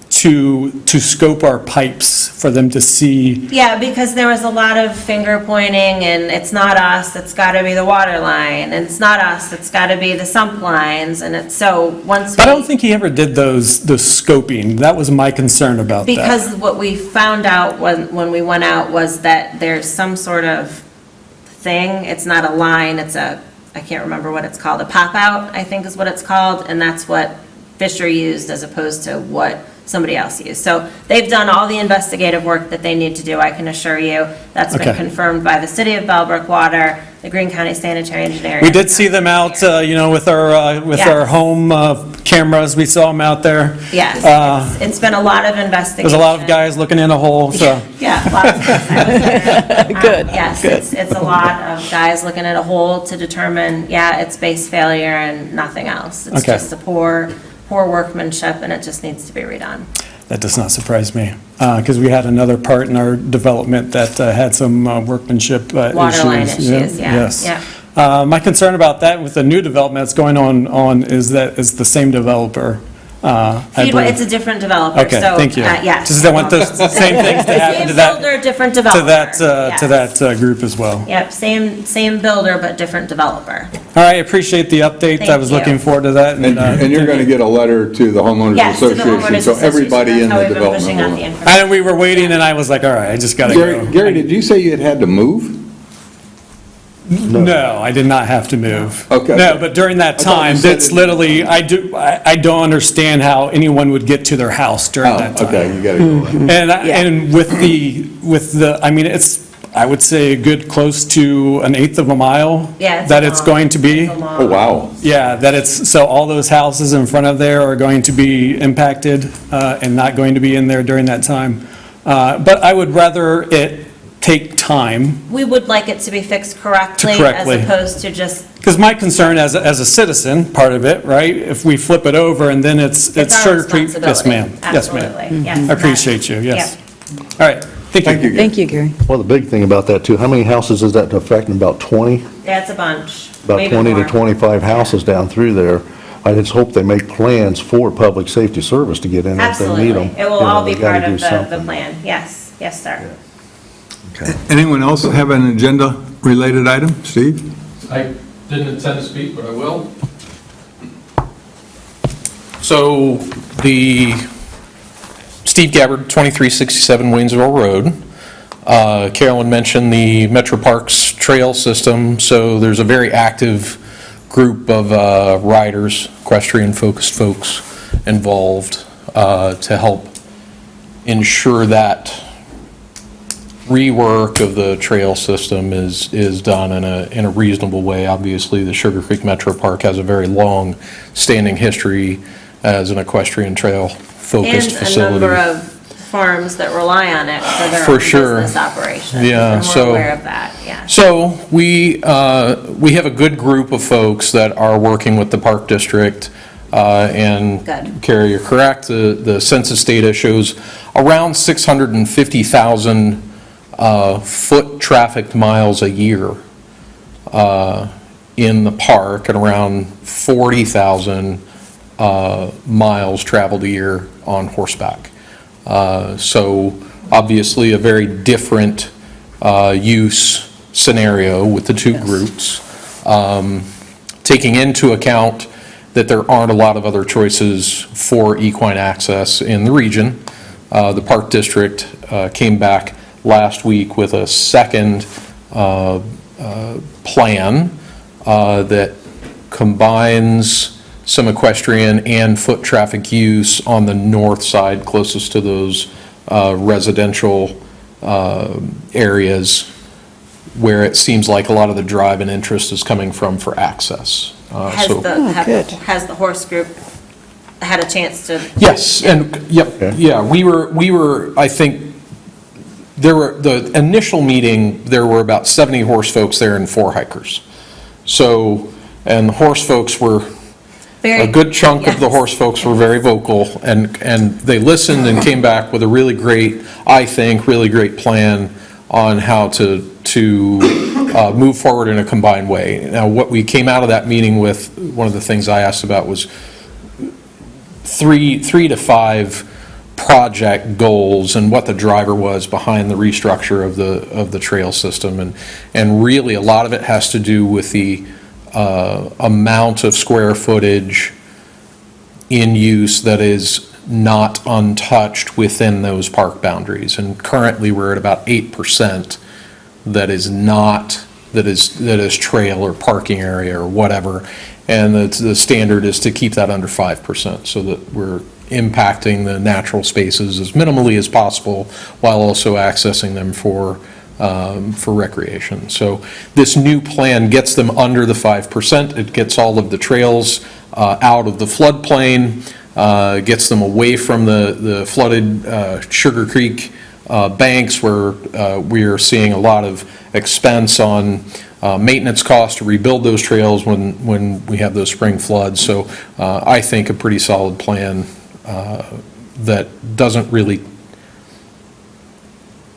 to scope our pipes for them to see. Yeah, because there was a lot of finger pointing, and it's not us, it's got to be the water line, and it's not us, it's got to be the sump lines, and it's, so once we... I don't think he ever did the scoping. That was my concern about that. Because what we found out when we went out was that there's some sort of thing, it's not a line, it's a, I can't remember what it's called, a pop-out, I think is what it's called, and that's what Fisher used as opposed to what somebody else used. So they've done all the investigative work that they need to do, I can assure you. That's been Okay. confirmed by the City of Bellbrook Water, the Greene County Sanitary Engineering. We did see them out, with our Yes. home cameras. We saw them out there. Yes, it's been a lot of investigation. There's a lot of guys looking in a hole, so. Yeah, lots of guys. Good, Yes, it's a lot of guys looking at a hole to determine, yeah, it's base failure and nothing else. It's Okay. just a poor workmanship, and it just needs to be redone. That does not surprise me, because we had another part in our development that had some workmanship issues. Water line issues, yeah, Yes. yeah. My concern about that with the new development that's going on is that it's the same developer, I believe. It's a different developer, so. Okay, thank you. Yes. Just don't want those same things to happen to Same that, builder, different developer. to that group as well. Yep, same builder, but different developer. All right, I appreciate the update. I Thank was you. looking forward to that. And you're going to get a letter to the homeowners Yes, to the association, homeowners so association. everybody in That's how the we've been pushing out development the will. information. And we were waiting, and I was like, all right, I just got to go. Gary, did you say you had to move? No, I did not have to move. Okay. No, but during that I thought you time, said that's it- literally, I don't understand how anyone would get to their house during Oh, that time. okay, you got to go. And with the, I mean, it's, I would say a good close to an eighth of a mile. Yeah, it's That a it's long- going to be. it's a long- Oh, wow. Yeah, that it's, so all those houses in front of there are going to be impacted and not going to be in there during that time. But I would rather it take time, We would like it to be fixed correctly, correctly. as opposed to just, because my concern as a citizen, part of it, right, if we flip it over and then it's it's our Sugar Creek. responsibility. Yes, ma'am. Yes, ma'am. Absolutely, yes. I appreciate you, yes. All right, thank you. Thank you, Gary. Thank you, Gary. Well, the big thing about that too, how many houses is that affecting? About 20? Yeah, it's a bunch. About maybe 20 to more. 25 houses down through there. I just hope they make plans for public safety service to get in if they need them. Absolutely. It will You know, all they be gotta part do of the something. plan. Yes, yes, sir. Anyone else have an agenda-related item? Steve? I didn't intend to speak, but I will. So the Steve Gabbard, 2367 Waynesville Road. Carolyn mentioned the Metro Parks trail system, so there's a very active group of riders, equestrian-focused folks involved to help ensure that rework of the trail system is done in a reasonable way. Obviously, the Sugar Creek Metro Park has a very long-standing history as an equestrian trail-focused And a facility. number of farms that rely on it for their For own sure. business operation. Yeah, And so- we're aware of that, yes. So we have a good group of folks that are working with the Park District. And Good. Carrie, you're correct, the census data shows around 650,000 foot trafficked miles a year in the park and around 40,000 miles traveled a year on horseback. So obviously a very different use scenario with the two groups. Taking into account that there aren't a lot of other choices for equine access in the region, the Park District came back last week with a second plan that combines some equestrian and foot traffic use on the north side closest to those residential areas where it seems like a lot of the drive and interest is coming from for access. Has So- has the horse group had a chance to? Yes, and, yeah, we were, I think, the initial meeting, there were about 70 horse folks there and 4 hikers. So, and the horse folks were, a good chunk of the horse folks were very vocal, and they listened and came back with a really great, I think, really great plan on how to move forward in a combined way. Now, what we came out of that meeting with, one of the things I asked about was 3 to 5 project goals and what the driver was behind the restructure of the trail system. And really, a lot of it has to do with the amount of square footage in use that is not untouched within those park boundaries. And currently, we're at about 8% that is not, that is trail or parking area or whatever. And the standard is to keep that under 5% so that we're impacting the natural spaces as minimally as possible while also accessing them for recreation. So this new plan gets them under the 5%. It gets all of the trails out of the floodplain, gets them away from the flooded Sugar Creek banks where we are seeing a lot of expense on maintenance costs to rebuild those trails when we have those spring floods. So I think a pretty solid plan that doesn't really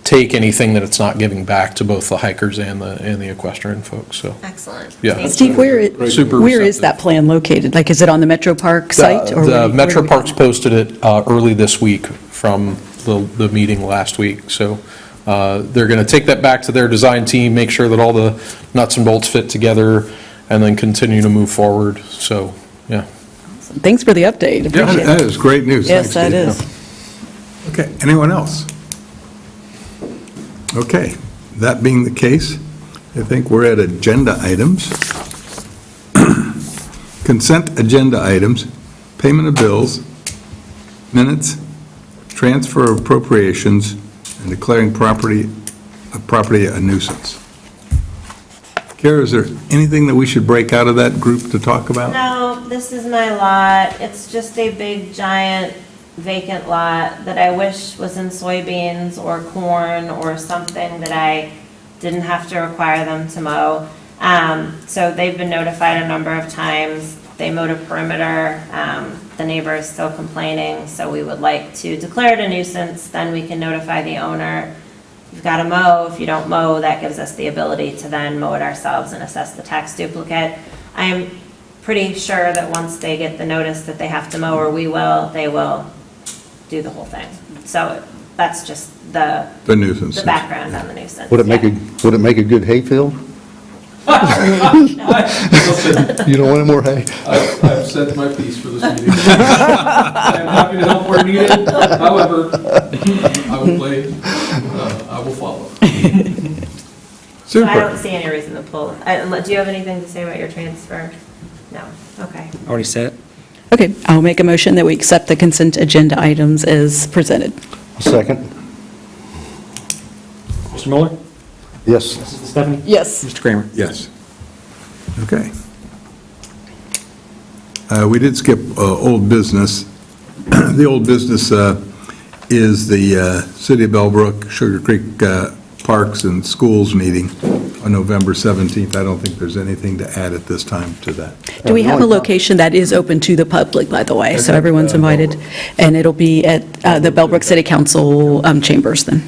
take anything that it's not giving back to both the hikers and the equestrian folks, so. Excellent. Yeah. Thank Steve, you. where Super is that plan located? Like, is it on the Metro Park site? or The where Metro do we- Parks posted it early this week from the meeting last week, so they're going to take that back to their design team, make sure that all the nuts and bolts fit together, and then continue to move forward, so, yeah. Thanks for the update. Yeah, Appreciate that it. is great news. Yes, Thanks, that Steve. is. Okay, anyone else? Okay, that being the case, I think we're at agenda items. Consent agenda items, payment of bills, minutes, transfer of appropriations, and declaring property a nuisance. Kara, is there anything that we should break out of that group to talk about? No, this is my lot. It's just a big, giant vacant lot that I wish was in soybeans or corn or something that I didn't have to require them to mow. So they've been notified a number of times. They mowed a perimeter. The neighbor is still complaining, so we would like to declare it a nuisance. Then we can notify the owner. You've got to mow. If you don't mow, that gives us the ability to then mow it ourselves and assess the tax duplicate. I am pretty sure that once they get the notice that they have to mow, or they will do the whole thing. So that's just the nuisance. the background on the nuisance. Would it make a good hayfield? You don't want any more hay? I've said my piece for this meeting. I'm happy to help where needed, however, I will follow. So I Super. don't see any reason to pull. Do you have anything to say about your transfer? No, okay. Already said it? Okay, I'll make a motion that we accept the consent agenda items as presented. Second? Mr. Mueller? Yes. Mrs. Stephanie? Yes. Mr. Kramer? Yes. Okay. We did skip old business. The old business is the City of Bellbrook, Sugar Creek Parks and Schools meeting on November 17th. I don't think there's anything to add at this time to that. Do we have a location that is open to the public, by the way? So everyone's invited, and it'll be at the Bellbrook City Council chambers then.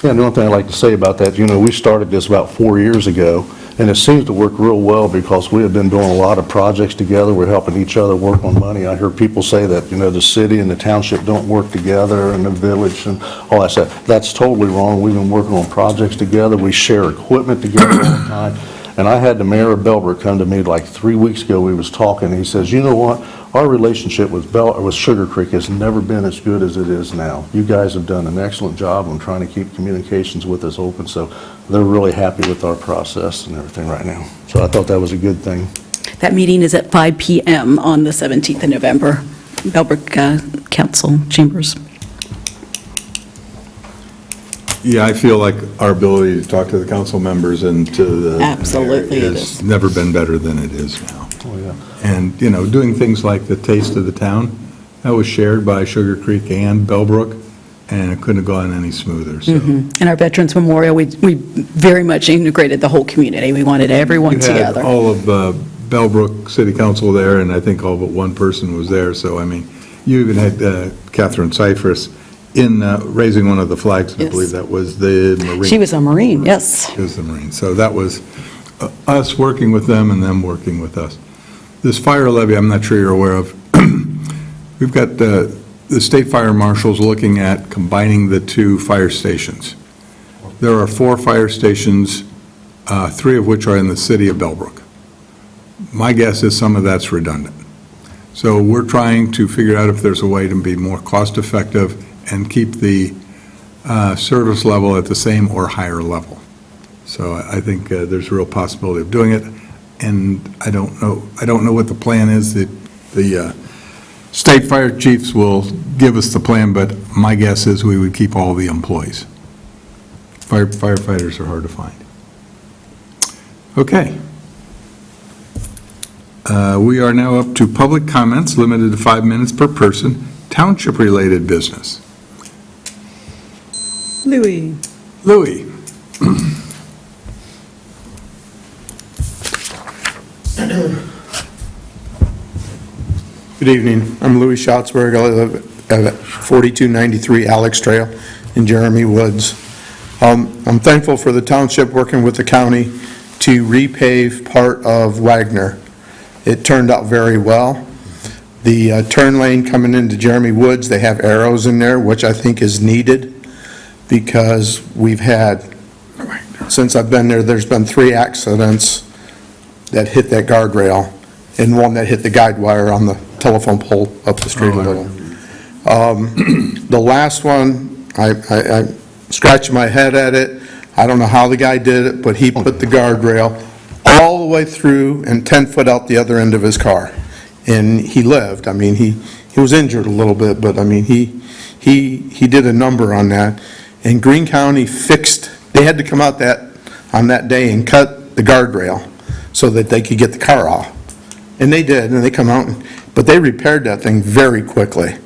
Yeah, the only thing I'd like to say about that, we started this about 4 years ago, And it seems to work real well because we have been doing a lot of projects together. We're helping each other work on money. I hear people say that, the city and the township don't work together and the village and all that stuff. That's totally wrong. We've been working on projects together. We share equipment together all the time. And I had the mayor of Bellbrook come to me like 3 weeks ago. We was talking, and he says, you know what? Our relationship with Sugar Creek has never been as good as it is now. You guys have done an excellent job on trying to keep communications with us open, so they're really happy with our process and everything right now. So I thought that was a good thing. That meeting is at 5 PM on the 17th of November, Bellbrook Council Chambers. Yeah, I feel like our ability to talk to the council members and to the Absolutely it mayor is. has never been better than it is now. Oh, yeah. And, doing things like the Taste of the Town, that was shared by Sugar Creek and Bellbrook, and it couldn't have gone any smoother, so. And our Veterans Memorial, we very much integrated the whole community. We wanted everyone You had together. all of Bellbrook City Council there, and I think all but one person was there, so, you even had Catherine Cyphers in raising one of the flags, I Yes. believe that was the Marine. She was a Marine, yes. She was the Marine. So that was us working with them and them working with us. This fire levy, I'm not sure you're aware of. We've got the state fire marshals looking at combining the two fire stations. There are 4 fire stations, 3 of which are in the city of Bellbrook. My guess is some of that's redundant. So we're trying to figure out if there's a way to be more cost-effective and keep the service level at the same or higher level. So I think there's a real possibility of doing it, and I don't know what the plan is. The state fire chiefs will give us the plan, but my guess is we would keep all the employees. Firefighters are hard to find. Okay. We are now up to public comments, limited to 5 minutes per person, township-related business. Louis. Louis. Good evening. I'm Louis Schatzberg. I live at 4293 Alex Trail in Jeremy Woods. I'm thankful for the township working with the county to repave part of Wagner. It turned out very well. The turn lane coming into Jeremy Woods, they have arrows in there, which I think is needed because we've had, since I've been there, there's been 3 accidents that hit that guardrail and one that hit the guide wire on the telephone pole up the street a little. The last one, I scratched my head at it. I don't know how the guy did it, but he put the guardrail all the way through and 10 foot out the other end of his car. And he lived. He was injured a little bit, but he did a number on that. And Greene County they had to come out on that day and cut the guardrail so that they could get the car off. And they did, and they come out, but they repaired that thing very quickly,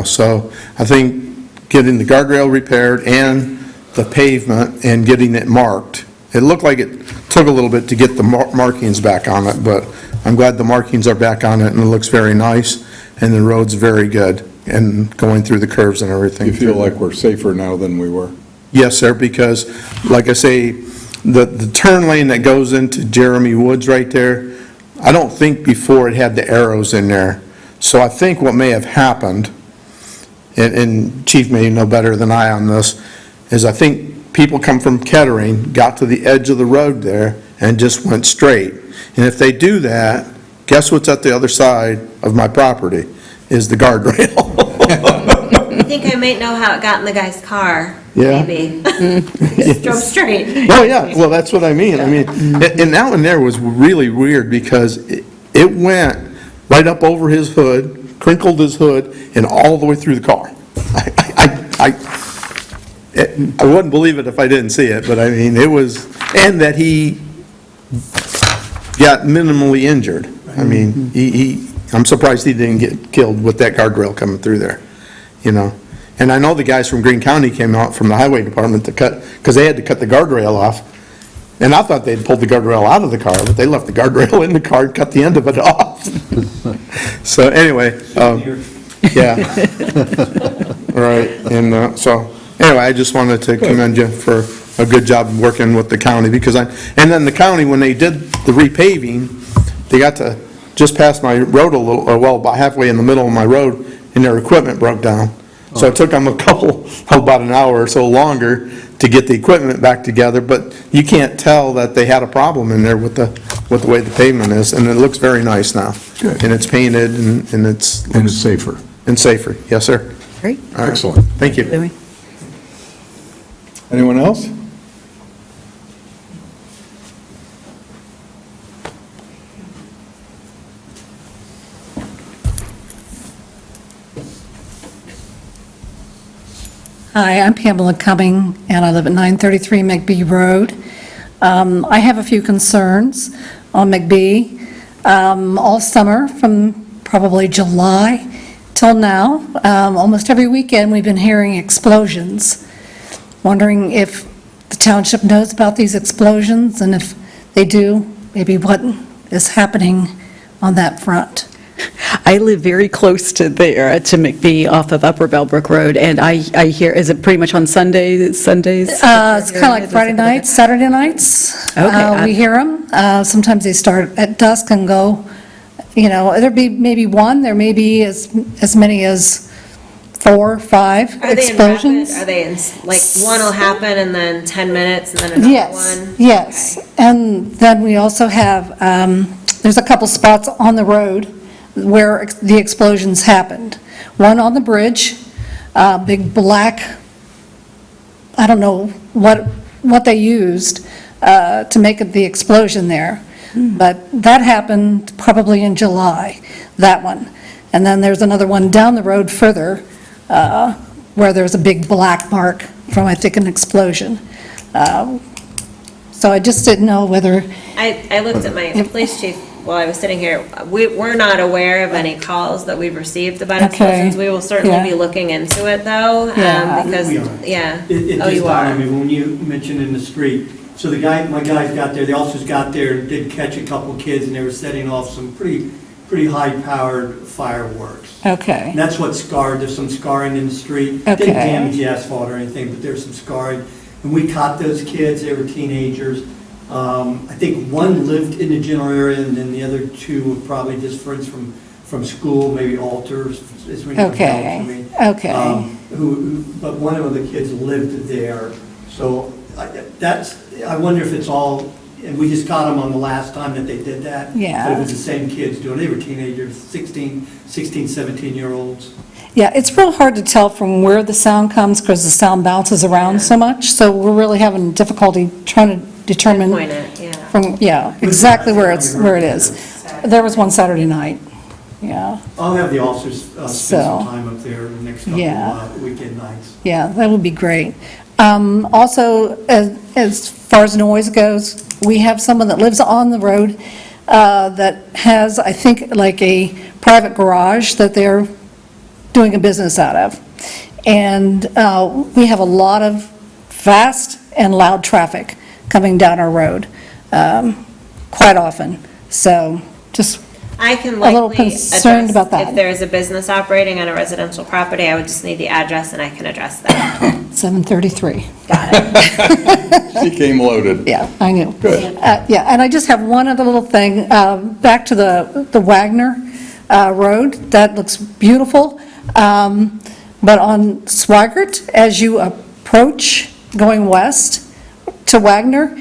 So I think getting the guardrail repaired and the pavement and getting it marked, it looked like it took a little bit to get the markings back on it, but I'm glad the markings are back on it, and it looks very nice, and the road's very good, and going through the curves and everything. You feel like we're safer now than we were? Yes, sir, because, like I say, the turn lane that goes into Jeremy Woods right there, I don't think before it had the arrows in there. So I think what may have happened, and Chief may know better than I on this, is I think people come from Kettering, got to the edge of the road there, and just went straight. And if they do that, guess what's at the other side of my property? Is the guardrail. I think I might know how it got in the guy's car. Yeah. Maybe. Just drove straight. Oh, yeah, well, that's what I mean. And that one there was really weird because it went right up over his hood, crinkled his hood, and all the way through the car. I wouldn't believe it if I didn't see it, but it was, and that he got minimally injured. I'm surprised he didn't get killed with that guardrail coming through there, And I know the guys from Greene County came out from the highway department to cut, because they had to cut the guardrail off. And I thought they'd pulled the guardrail out of the car, but they left the guardrail in the car and cut the end of it off. So anyway, yeah. Right, and so, anyway, I just wanted to commend you for a good job working with the county, because and then the county, when they did the repaving, they got to just past my road a little, well, about halfway in the middle of my road, and their equipment broke down. So it took them about an hour or so longer to get the equipment back together, but you can't tell that they had a problem in there with the way the pavement is, and it looks very nice now. Good. And it's painted, and it's... And it's safer. And safer, yes, sir. Great. All right. Excellent. Thank you. Louis? Anyone else? Hi, I'm Pamela Cumming, and I live at 933 McBee Road. I have a few concerns on McBee. All summer, from probably July till now, almost every weekend, we've been hearing explosions. Wondering if the township knows about these explosions, and if they do, maybe what is happening on that front. I live very close to there, to McBee off of Upper Bellbrook Road, and I hear, is it pretty much on Sundays? It's kind of like Friday nights, Saturday nights. Okay. We hear them. Sometimes they start at dusk and go, there'd be maybe one, there may be as many as 4 or 5 Are they explosions. in rapid, are they in, like, one will happen and then 10 minutes and then another Yes, one? yes. Okay. And then we also have, there's a couple spots on the road where the explosions happened. One on the bridge, big black, I don't know what they used to make it the explosion there. But that happened probably in July, that one. And then there's another one down the road further where there's a big black mark from, I think, an explosion. So I just didn't know whether, I looked at my police chief while I was sitting here. We're not aware of any calls that we've received about Okay. explosions. We will certainly Yeah. be looking into it, though, Yeah. because, We are. yeah. It Oh, just you dawned are? on me when you mentioned in the street. So my guys got there, the officers got there, and did catch a couple kids, and they were setting off some pretty high-powered fireworks. okay. And that's what scarred, there's some scarring in the street. Okay. Didn't damage the asphalt or anything, but there's some scarring. And we caught those kids, they were teenagers. I think one lived in the general area, and then the other 2 were probably just friends from school, maybe alters, is ringing a bell Okay, to me. okay. But one of the kids lived there, so I wonder if it's all, and we just caught them on the last time that they did that. Yeah. But it was the same kids doing, they were teenagers, 16, 17-year-olds. Yeah, it's real hard to tell from where the sound comes because the sound bounces around so much, so we're really having difficulty trying to determine Point it, yeah. from, exactly where it is. There was one Saturday night, yeah. I'll have the officers spend So, some time up there the next couple yeah. weekend nights. Yeah, that would be great. Also, as far as noise goes, we have someone that lives on the road that has, I think, like a private garage that they're doing a business out of. And we have a lot of fast and loud traffic coming down our road quite often. So just I can a little likely concerned address, about that. if there's a business operating on a residential property, I would just need the address and I can address that. 7:33. She came loaded. Yeah, I knew. Good. Yeah, and I just have one other little thing, back to the Wagner Road, that looks beautiful, but on Swigert, as you approach going west to Wagner,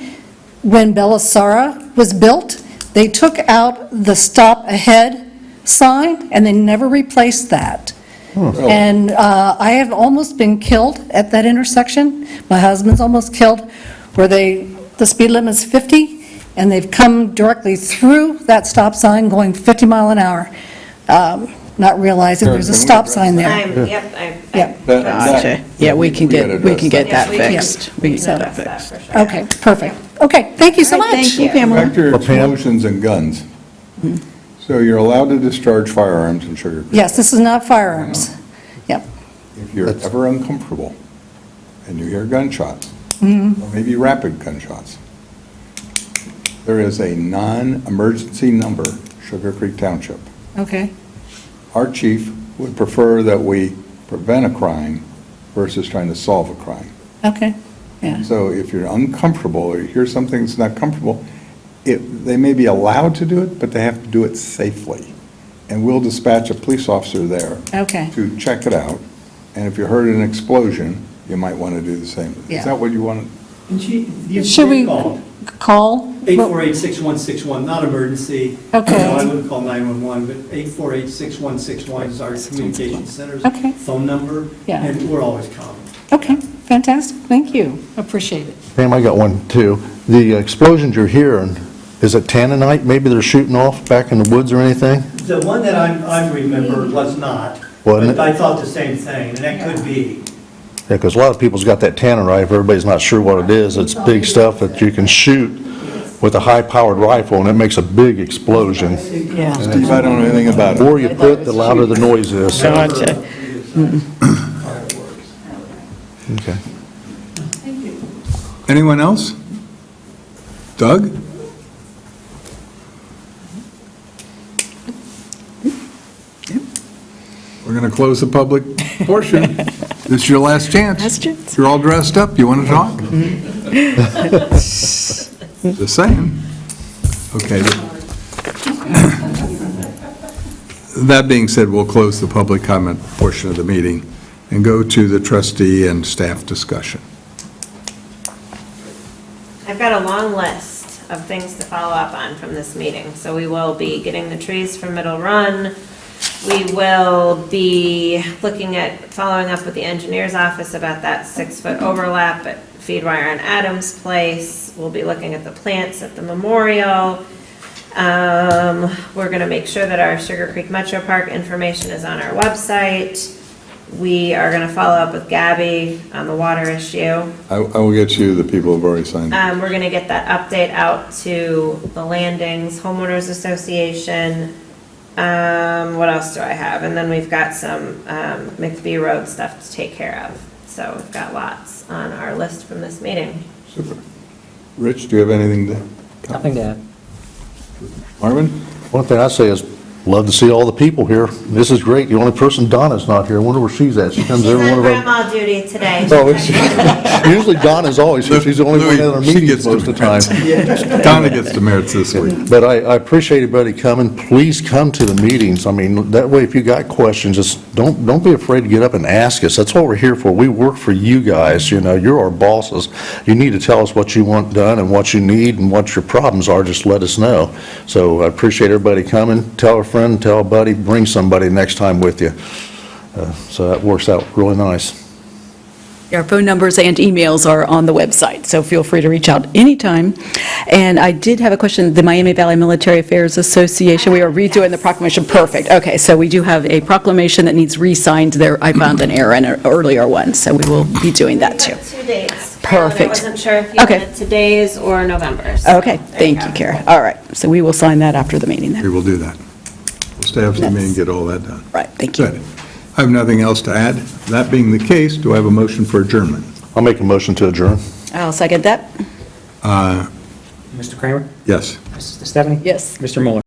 when Belisara was built, they took out the stop ahead sign, and they never replaced that. And I have almost been killed at that intersection. My husband's almost killed, where the speed limit is 50, and they've come directly through that stop sign going 50 mile an hour, not realizing there's a Can we stop address sign there. Yep, Yeah. Yeah, we can get Yeah, that we can- fixed. We can get that fixed. for sure. Okay, perfect. Okay, thank you so much. Thank you, Pamela. Back to Well, Pam- explosions and guns. So you're allowed to discharge firearms in Sugar Creek. Yes, this is not firearms. Yep. If you're ever uncomfortable and you hear gunshots, or maybe rapid gunshots, there is a non-emergency number, Sugar Creek Township. Okay, Our chief would prefer that we prevent a crime versus trying to solve a crime. okay. Yeah. So if you're uncomfortable or you hear something that's not comfortable, they may be allowed to do it, but they have to do it safely. And we'll dispatch a police officer there Okay. to check it out. And if you heard an explosion, you might want to do the same. Yeah. Is that what you want? And Should we call? 848-6161, not emergency. Okay. No, I wouldn't call 911, but 848-6161 is our communication center's Okay. phone number. Yeah. And we're always calm. Okay, fantastic, thank you, appreciate it. Pam, I got one too. The explosions you're hearing, is it Tannanite? Maybe they're shooting off back in the woods or anything? The one that I remember was not, Wasn't but it? I thought the same thing, and that could be. Yeah, because a lot of people's got that Tannanite, if everybody's not sure what it is, it's big stuff that you can shoot with a high-powered rifle, and it makes a big explosion. Yeah. Steve, I don't know anything about The it. more you put, the louder the noise is. Gotcha. Okay. Anyone else? Doug? We're going to close the public portion. This is your last chance. Last chance. You're all dressed up. You want to talk? Just saying. Okay. That being said, we'll close the public comment portion of the meeting and go to the trustee and staff discussion. I've got a long list of things to follow up on from this meeting. So we will be getting the trees from Middle Run. We will be looking at following up with the engineer's office about that 6-foot overlap at feed wire on Adams Place. We'll be looking at the plants at the memorial. We're gonna make sure that our Sugar Creek Metro Park information is on our website. We are gonna follow up with Gabby on the water issue. I will get you the people who've already signed. We're gonna get that update out to the Landings Homeowners Association. What else do I have? And then we've got some McBee Road stuff to take care of. So we've got lots on our list from this meeting. Super. Rich, do you have anything to? Nothing to add. Marvin? One thing I say is, love to see all the people here. This is great. The only person, Donna's not here. I wonder where she's at. She comes She's every on one of our... grandma duty today. Oh, is she? Usually Donna's always here. She's the only one at our She meetings gets to most of the time. Donna gets demerits this week. But I appreciate everybody coming. Please come to the meetings. I mean, that way if you got questions, just don't be afraid to get up and ask us. That's what we're here for. We work for you guys, you know, you're our bosses. You need to tell us what you want done and what you need and what your problems are, just let us know. So I appreciate everybody coming. Tell a friend, tell a buddy, bring somebody next time with you. So that works out really nice. Our phone numbers and emails are on the website, so feel free to reach out anytime. And I did have a question, the Miami Valley Military Affairs Association, we are redoing the proclamation, perfect. Okay, so we do have a proclamation that needs re-signed there. I found an error in an earlier one, so we will be doing that too. We have 2 dates. Perfect. I wasn't sure if you Okay. wanted today's or November's. Okay, thank you, Kara. All right, so we will sign that after the meeting We then. will do that. We'll stay after the meeting and get all that done. Right, thank you. Good. I have nothing else to add. That being the case, do I have a motion for adjournment? I'll make a motion to adjourn. I'll second that. Mr. Kramer? Yes. Mrs. Stephanie? Yes. Mr. Mueller?